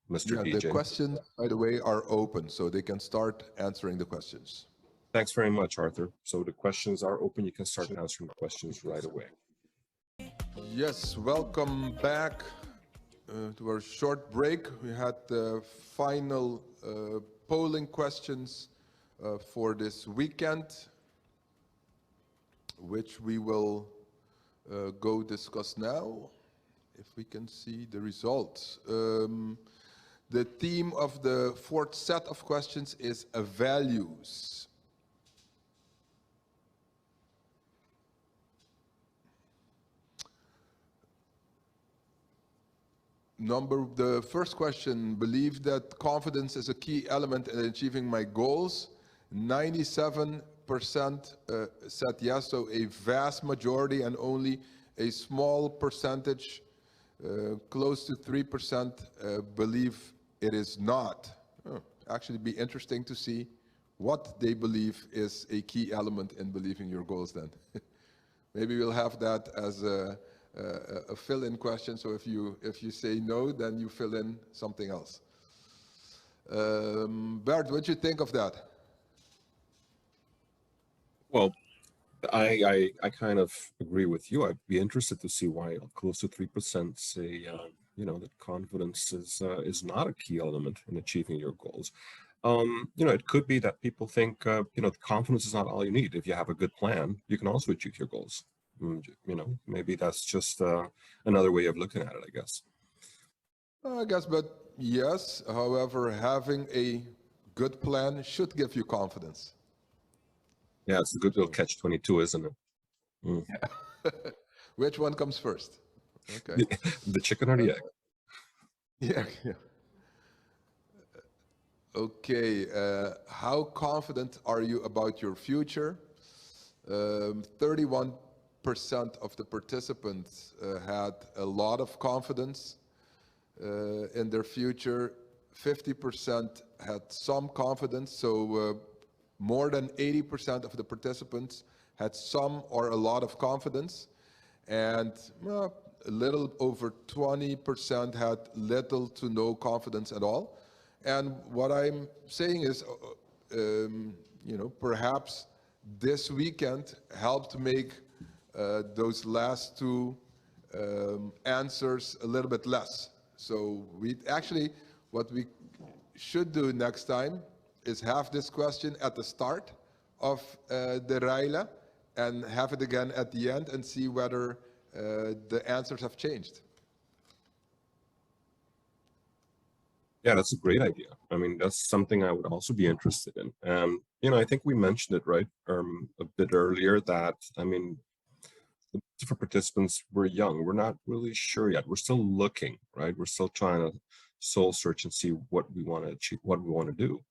Mr. DJ. The questions, by the way, are open, so they can start answering the questions. Thanks very much, Arthur. So the questions are open. You can start answering the questions right away. Yes, welcome back to our short break. We had the final polling questions for this weekend, which we will go discuss now, if we can see the results. The theme of the fourth set of questions is values. The first question, believe that confidence is a key element in achieving my goals. 97% said yes, so a vast majority, and only a small percentage, close to 3%, believe it is not. Actually, be interesting to see what they believe is a key element in believing your goals then. Maybe we'll have that as a fill-in question, so if you say no, then you fill in something else. Bert, what do you think of that? Well, I kind of agree with you. I'd be interested to see why close to 3% say that confidence is not a key element in achieving your goals. It could be that people think confidence is not all you need. If you have a good plan, you can also achieve your goals. Maybe that's just another way of looking at it, I guess. But yes, however, having a good plan should give you confidence. Yeah, it's a good little catch-22, isn't it? Yeah. Which one comes first? Okay. The chicken or the egg? Yeah. Okay, how confident are you about your future? 31% of the participants had a lot of confidence in their future. 50% had some confidence, so more than 80% of the participants had some or a lot of confidence, and a little over 20% had little to no confidence at all. And what I'm saying is, perhaps this weekend helped make those last two answers a little bit less. So what we should do next time is have this question at the start of the Rijla and have it again at the end and see whether the answers have changed. Yeah, that's a great idea. I mean, that's something I would also be interested in. I think we mentioned it, right, a bit earlier that, I mean, the different participants were young. We're not really sure yet. We're still looking, right? We're still trying to soul search and see what we want to achieve, what we want to do.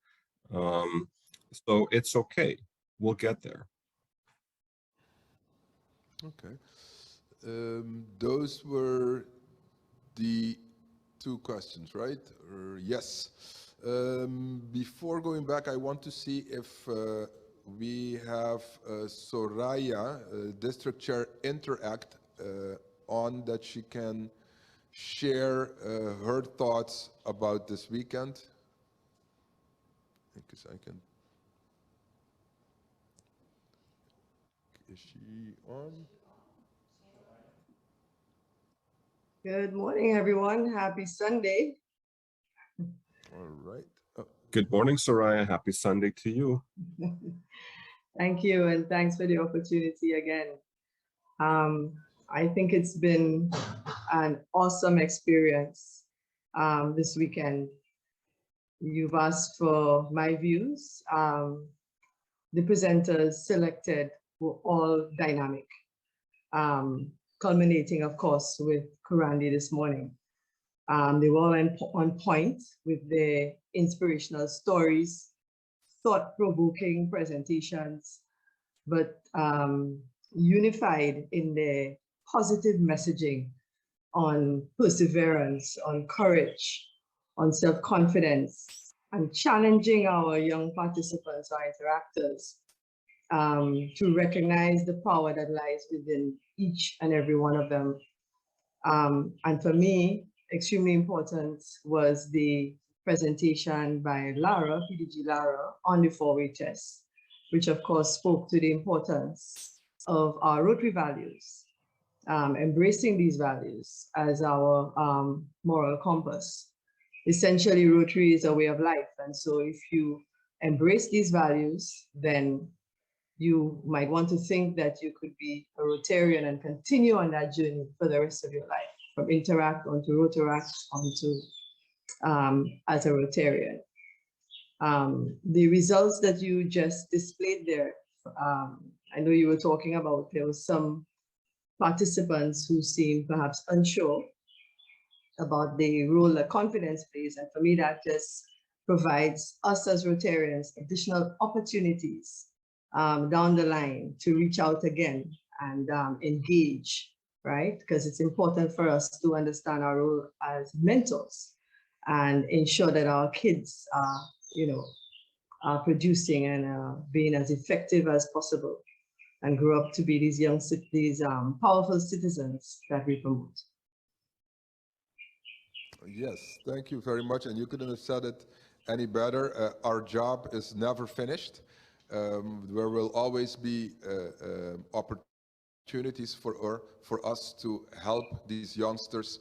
So it's okay. We'll get there. Okay. Those were the two questions, right? Yes. Before going back, I want to see if we have Soraya, District Chair Interact, on, that she can share her thoughts about this weekend. Take a second. Is she on? Good morning, everyone. Happy Sunday. All right. Good morning, Soraya. Happy Sunday to you. Thank you, and thanks for the opportunity again. I think it's been an awesome experience this weekend. You've asked for my views. The presenters selected were all dynamic, culminating, of course, with Kurandi this morning. They were all on point with their inspirational stories, thought-provoking presentations, but unified in their positive messaging on perseverance, on courage, on self-confidence, and challenging our young participants, our interactors, to recognize the power that lies within each and every one of them. And for me, extremely important was the presentation by Lara, PDG Lara, on the four-way test, which of course spoke to the importance of our Rotary values, embracing these values as our moral compass. Essentially, Rotary is a way of life. And so if you embrace these values, then you might want to think that you could be a Rotarian and continue on that journey for the rest of your life, from Interact onto Rotaract onto as a Rotarian. The results that you just displayed there, I know you were talking about, there was some participants who seemed perhaps unsure about the role that confidence plays. And for me, that just provides us as Rotarians additional opportunities down the line to reach out again and engage, right? Because it's important for us to understand our role as mentors and ensure that our kids are, are producing and being as effective as possible and grow up to be these powerful citizens that we promote. Yes, thank you very much. And you couldn't have said it any better. Our job is never finished. There will always be opportunities for us to help these youngsters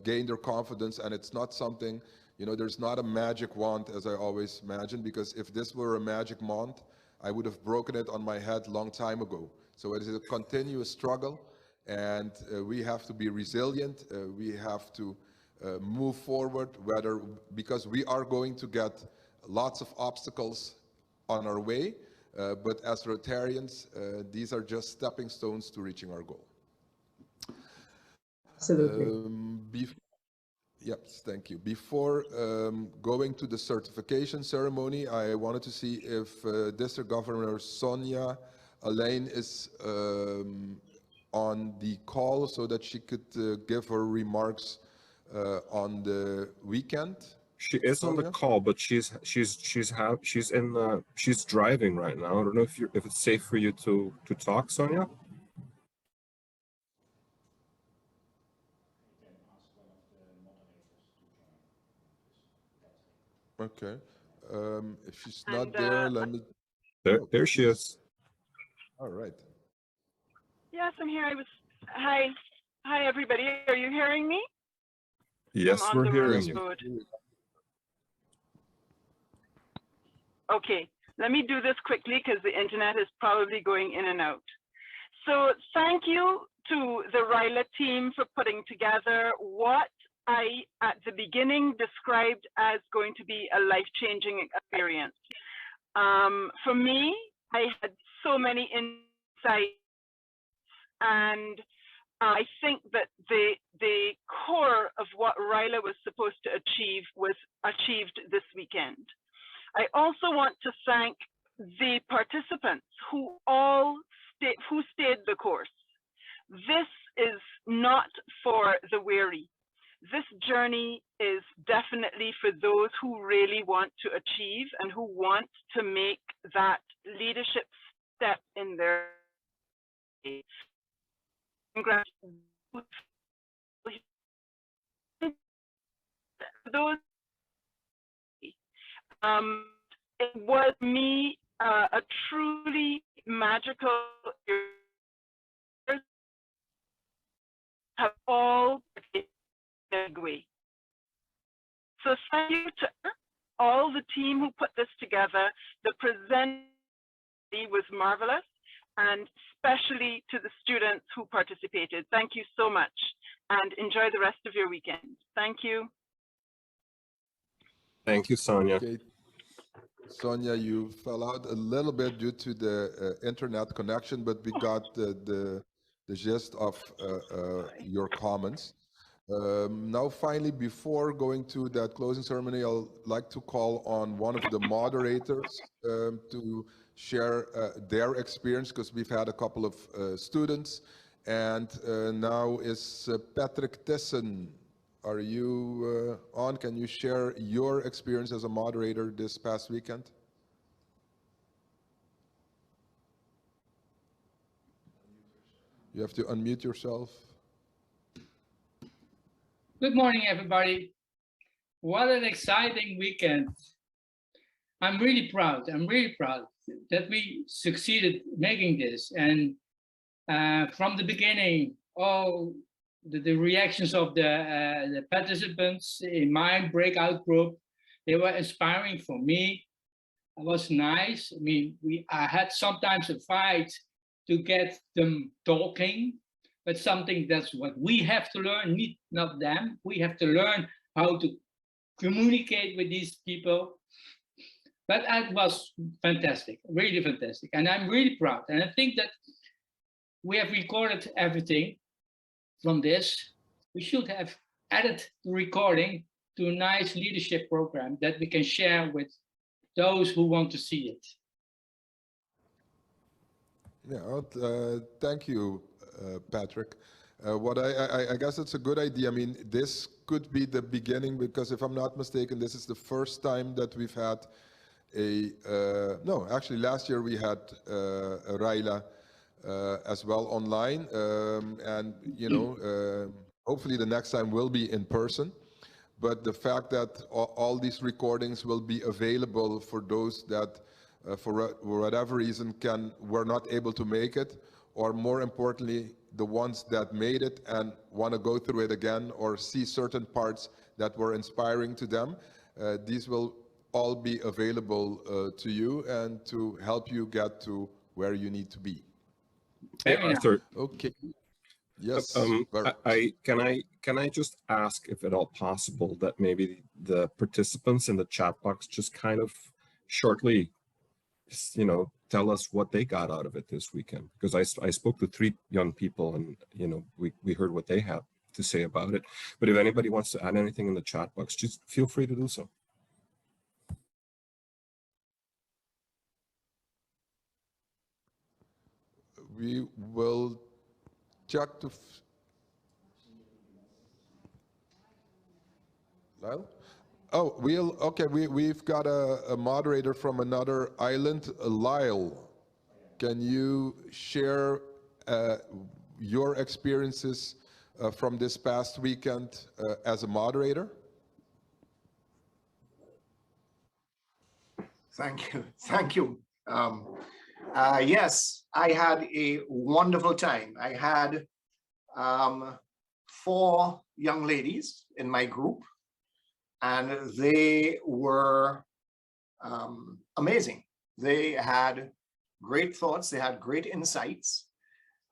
gain their confidence. And it's not something, there's not a magic wand, as I always imagine, because if this were a magic wand, I would have broken it on my head long time ago. So it is a continuous struggle, and we have to be resilient. We have to move forward, because we are going to get lots of obstacles on our way, but as Rotarians, these are just stepping stones to reaching our goal. Absolutely. Yes, thank you. Before going to the certification ceremony, I wanted to see if District Governor Sonia Alain is on the call so that she could give her remarks on the weekend. She is on the call, but she's driving right now. I don't know if it's safe for you to talk, Sonia. Okay. If she's not there, let me. There she is. All right. Yes, I'm here. Hi, everybody. Are you hearing me? Yes, we're hearing you. Okay, let me do this quickly because the internet is probably going in and out. So thank you to the RYLA team for putting together what I, at the beginning, described as going to be a life-changing experience. For me, I had so many insights, and I think that the core of what RYLA was supposed to achieve was achieved this weekend. I also want to thank the participants who stayed the course. This is not for the weary. This journey is definitely for those who really want to achieve and who want to make that leadership step in their those it was me a truly magical year. Have all way. So thank you to all the team who put this together. The present was marvelous, and especially to the students who participated. Thank you so much, and enjoy the rest of your weekend. Thank you. Thank you, Sonia. Okay. Sonia, you fell out a little bit due to the internet connection, but we got the gist of your comments. Now, finally, before going to that closing ceremony, I'd like to call on one of the moderators to share their experience, because we've had a couple of students. And now is Patrick Tissen. Are you on? Can you share your experience as a moderator this past weekend? You have to unmute yourself. Good morning, everybody. What an exciting weekend. I'm really proud that we succeeded making this. And from the beginning, all the reactions of the participants in my breakout group, they were inspiring for me. It was nice. I mean, I had sometimes a fight to get them talking, but something that's what we have to learn, not them. We have to learn how to communicate with these people. But it was fantastic, really fantastic. And I'm really proud. And I think that we have recorded everything from this. We should have added the recording to a nice leadership program that we can share with those who want to see it. Yeah, thank you, Patrick. What I guess it's a good idea. I mean, this could be the beginning, because if I'm not mistaken, this is the first time that we've had no, actually last year we had Raila as well online, and you know, hopefully the next time will be in person. But the fact that all these recordings will be available for those that for whatever reason were not able to make it, or more importantly, the ones that made it and want to go through it again or see certain parts that were inspiring to them, these will all be available to you and to help you get to where you need to be. Okay. Yes. Can I just ask if at all possible that maybe the participants in the chat box just kind of shortly, you know, tell us what they got out of it this weekend? Because I spoke to 3 young people, and you know, we heard what they had to say about it. But if anybody wants to add anything in the chat box, just feel free to do so. We will check to Lyle? Oh, we've got a moderator from another island, Lyle. Can you share your experiences from this past weekend as a moderator? Thank you. Yes, I had a wonderful time. I had 4 young ladies in my group, and they were amazing. They had great thoughts, they had great insights.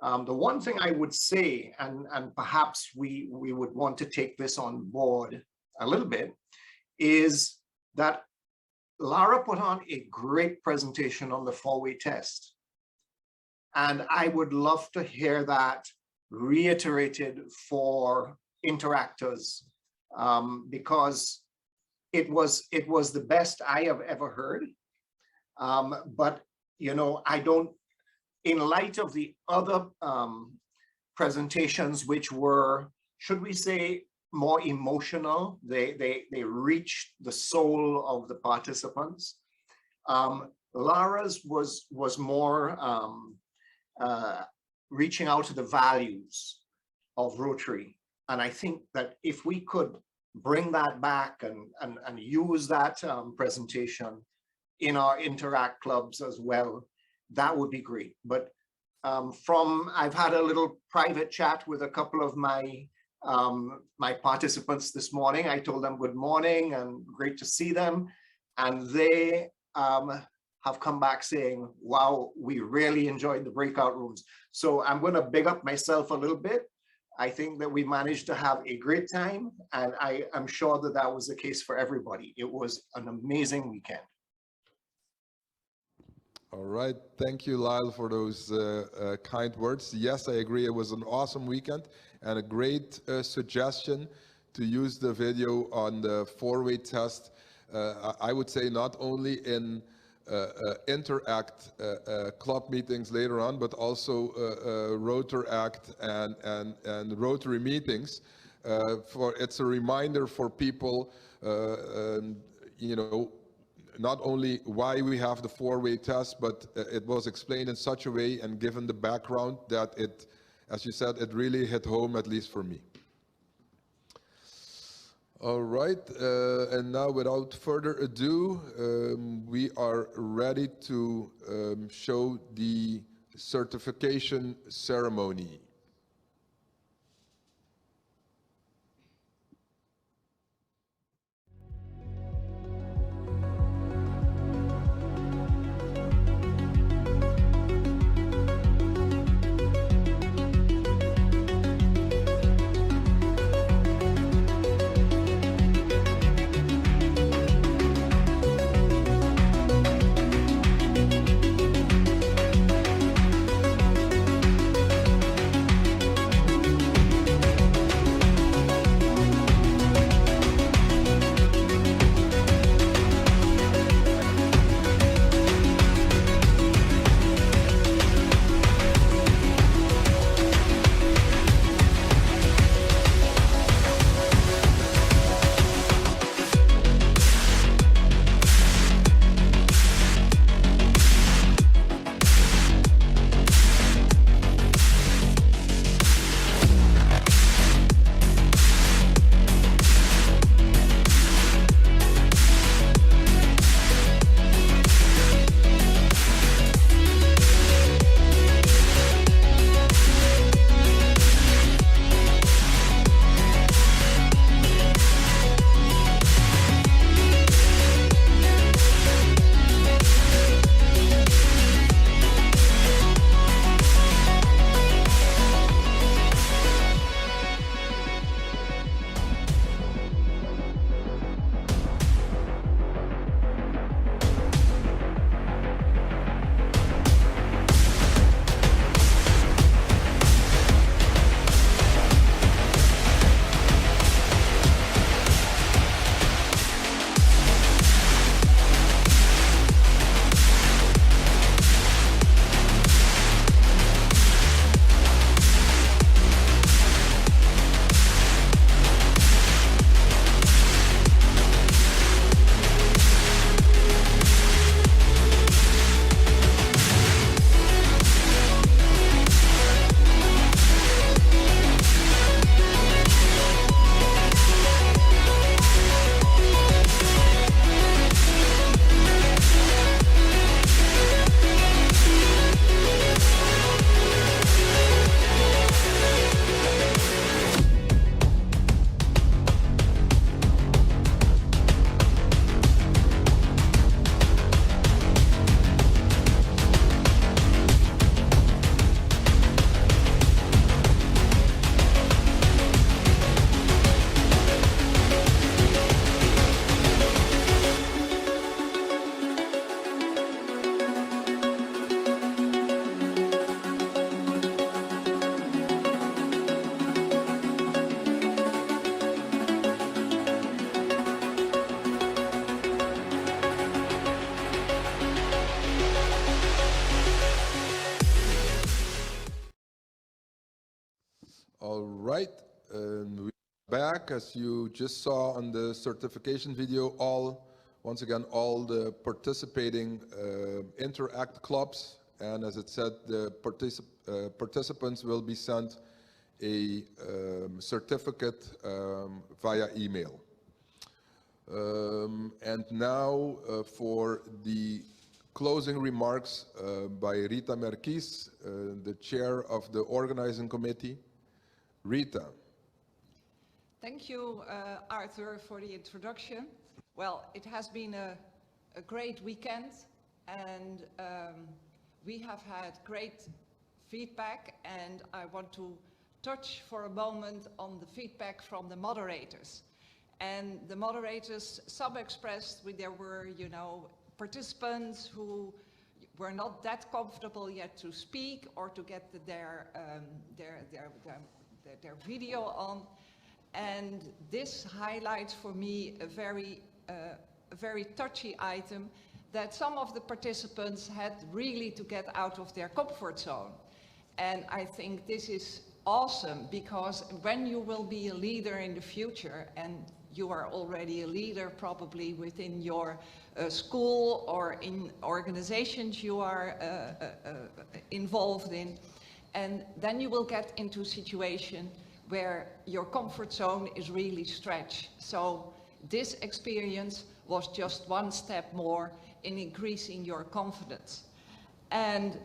The one thing I would say, and perhaps we would want to take this on board a little bit, is that Lara put on a great presentation on the 4-way test. And I would love to hear that reiterated for interactors, because it was the best I have ever heard. But, you know, I don't, in light of the other presentations, which were, should we say, more emotional, they reached the soul of the participants. Lara's was more reaching out to the values of Rotary. And I think that if we could bring that back and use that presentation in our Interact clubs as well, that would be great. But I've had a little private chat with a couple of my participants this morning. I told them good morning and great to see them. And they have come back saying, wow, we really enjoyed the breakout rooms. So I'm going to big up myself a little bit. I think that we managed to have a great time, and I am sure that that was the case for everybody. It was an amazing weekend. All right, thank you, Lyle, for those kind words. Yes, I agree, it was an awesome weekend and a great suggestion to use the video on the four-way test. I would say not only in Interact club meetings later on, but also Rotaract and Rotary meetings. It's a reminder for people, you know, not only why we have the four-way test, but it was explained in such a way and given the background that it, as you said, it really hit home, at least for me. All right, and now without further ado, we are ready to show the certification ceremony. All right, we're back. As you just saw on the certification video, once again, all the participating Interact clubs, and as it said, the participants will be sent a certificate via email. And now for the closing remarks by Rita Merkis, the chair of the organizing committee. Rita. Thank you, Arthur, for the introduction. Well, it has been a great weekend, and we have had great feedback, and I want to touch for a moment on the feedback from the moderators. And the moderators, some expressed there were, you know, participants who were not that comfortable yet to speak or to get their video on. And this highlights for me a very touchy item, that some of the participants had really to get out of their comfort zone. And I think this is awesome, because when you will be a leader in the future, and you are already a leader probably within your school or in organizations you are involved in, and then you will get into a situation where your comfort zone is really stretched. So this experience was just one step more in increasing your confidence. And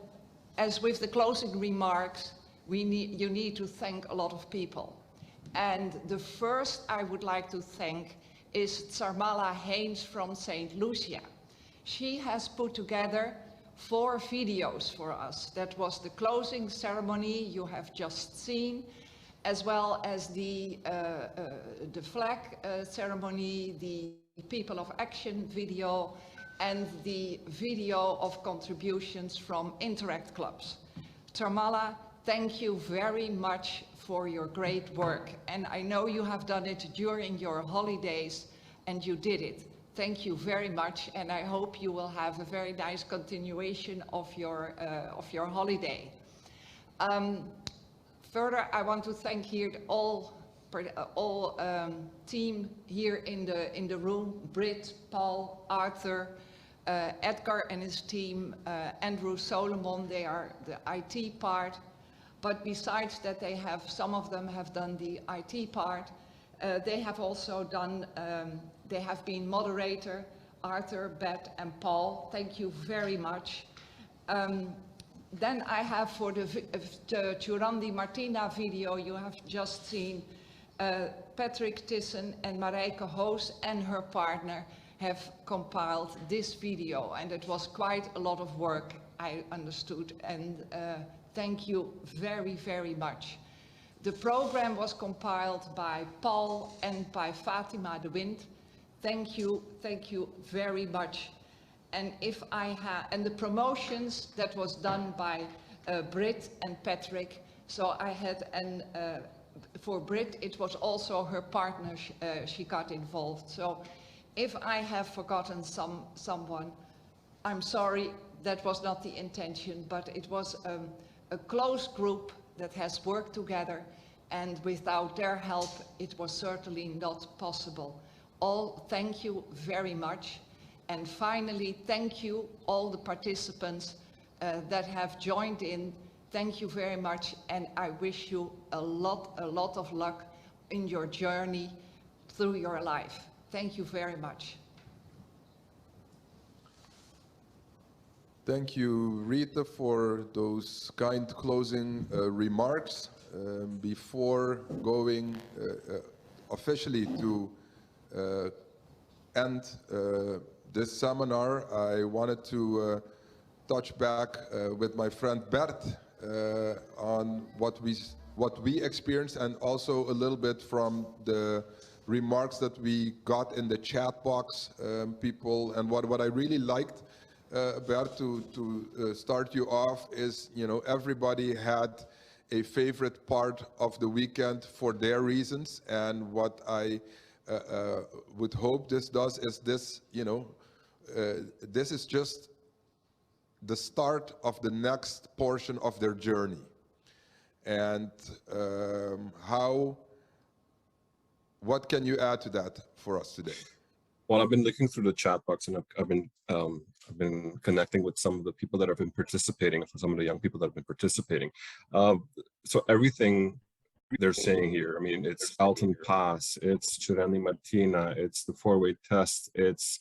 as with the closing remarks, you need to thank a lot of people. And the first I would like to thank is Tsarmala Haynes from St. Lucia. She has put together 4 videos for us. That was the closing ceremony you have just seen, as well as the flag ceremony, the People of Action video, and the video of contributions from Interact clubs. Tsarmala, thank you very much for your great work. And I know you have done it during your holidays, and you did it. Thank you very much, and I hope you will have a very nice continuation of your holiday. Further, I want to thank here all team here in the room: Britt, Paul, Arthur, Edgar and his team, Andrew Solomon. They are the IT part. But besides that, some of them have done the IT part. They have also done, they have been moderator, Arthur, Beth, and Paul. Thank you very much. Then I have for the Churandi Martina video you have just seen, Patrick Thyssen and Marijke Hoos and her partner have compiled this video, and it was quite a lot of work, I understood, and thank you very, very much. The program was compiled by Paul and by Fatima de Wind. Thank you very much. And and the promotions that was done by Britt and Patrick. So I had, for Britt, it was also her partner, she got involved. So if I have forgotten someone, I'm sorry, that was not the intention, but it was a close group that has worked together, and without their help, it was certainly not possible. All, thank you very much. And finally, thank you all the participants that have joined in. Thank you very much, and I wish you a lot of luck in your journey through your life. Thank you very much. Thank you, Rita, for those kind closing remarks. Before going officially to end this seminar, I wanted to touch back with my friend Bert on what we experienced, and also a little bit from the remarks that we got in the chat box, people, and what I really liked, Bert, to start you off is, you know, everybody had a favorite part of the weekend for their reasons, and what I would hope this does is this, you know, this is just the start of the next portion of their journey. And what can you add to that for us today? Well, I've been looking through the chat box, and I've been connecting with some of the people that have been participating, for some of the young people that have been participating. So everything they're saying here. I mean, it's Alton Pass, it's Shurandi Martina, it's the four-way test, it's,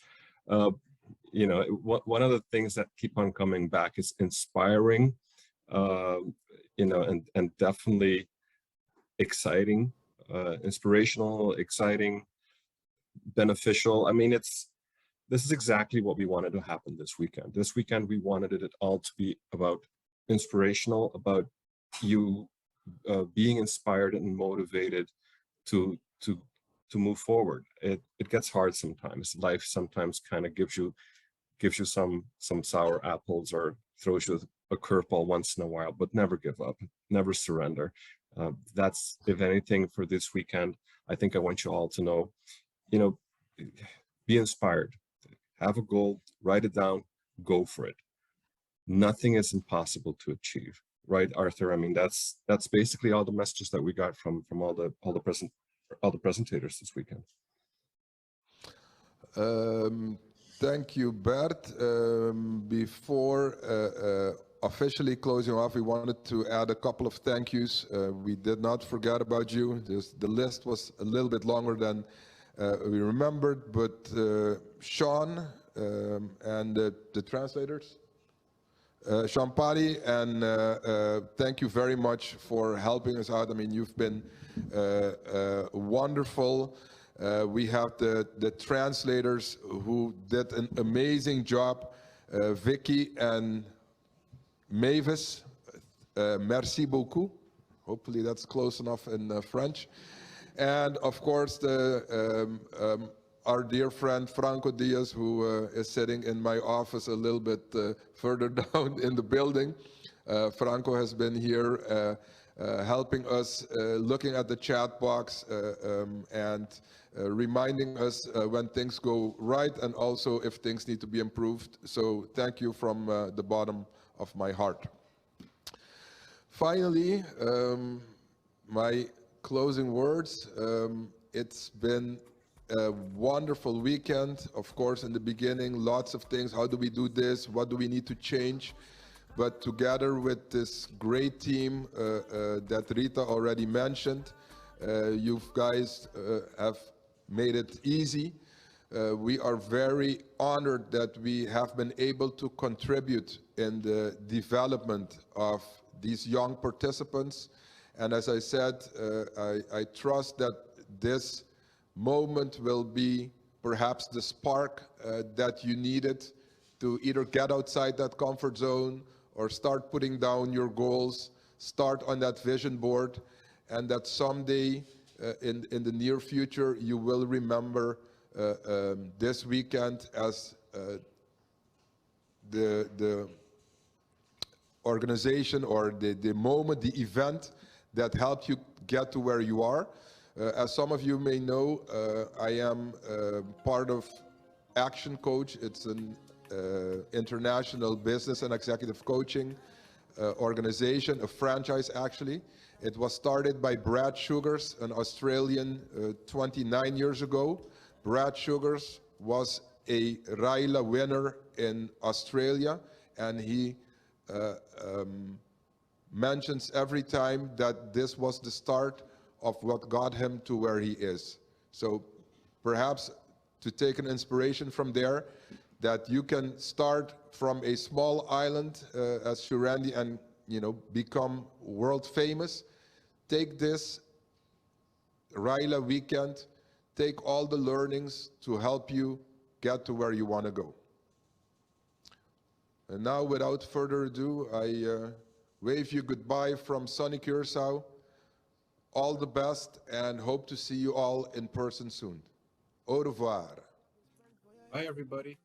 you know, one of the things that keep on coming back is inspiring, you know, and definitely exciting, inspirational, exciting, beneficial. I mean, this is exactly what we wanted to happen this weekend. This weekend, we wanted it all to be about inspirational, about you being inspired and motivated to move forward. It gets hard sometimes. Life sometimes kind of gives you some sour apples or throws you a curveball once in a while, but never give up, never surrender. That's, if anything, for this weekend. I think I want you all to know, you know, be inspired, have a goal, write it down, go for it. Nothing is impossible to achieve, right, Arthur? I mean, that's basically all the messages that we got from all the presentators this weekend. Thank you, Bert. Before officially closing off, we wanted to add a couple of thank yous. We did not forget about you. The list was a little bit longer than we remembered, but Sean and the translators, Sean Padi, and thank you very much for helping us out. I mean, you've been wonderful. We have the translators who did an amazing job, Vicky and Mavis. Merci beaucoup. Hopefully that's close enough in French. And of course, our dear friend Franco Diaz, who is sitting in my office a little bit further down in the building. Franco has been here helping us, looking at the chat box and reminding us when things go right and also if things need to be improved. So thank you from the bottom of my heart. Finally, my closing words. It's been a wonderful weekend. Of course, in the beginning, lots of things. How do we do this? What do we need to change? But together with this great team that Rita already mentioned, you guys have made it easy. We are very honored that we have been able to contribute in the development of these young participants. And as I said, I trust that this moment will be perhaps the spark that you needed to either get outside that comfort zone or start putting down your goals, start on that vision board, and that someday in the near future you will remember this weekend as the organization or the moment, the event that helped you get to where you are. As some of you may know, I am part of Action Coach. It's an international business and executive coaching organization, a franchise actually. It was started by Brad Sugars, an Australian, 29 years ago. Brad Sugars was a RILA winner in Australia, and he mentions every time that this was the start of what got him to where he is. So perhaps to take an inspiration from there, that you can start from a small island as Shurandi and become world famous. Take this RILA weekend, take all the learnings to help you get to where you want to go. And now, without further ado, I wave you goodbye from sunny Curacao. All the best, and hope to see you all in person soon. Au revoir. Bye, everybody.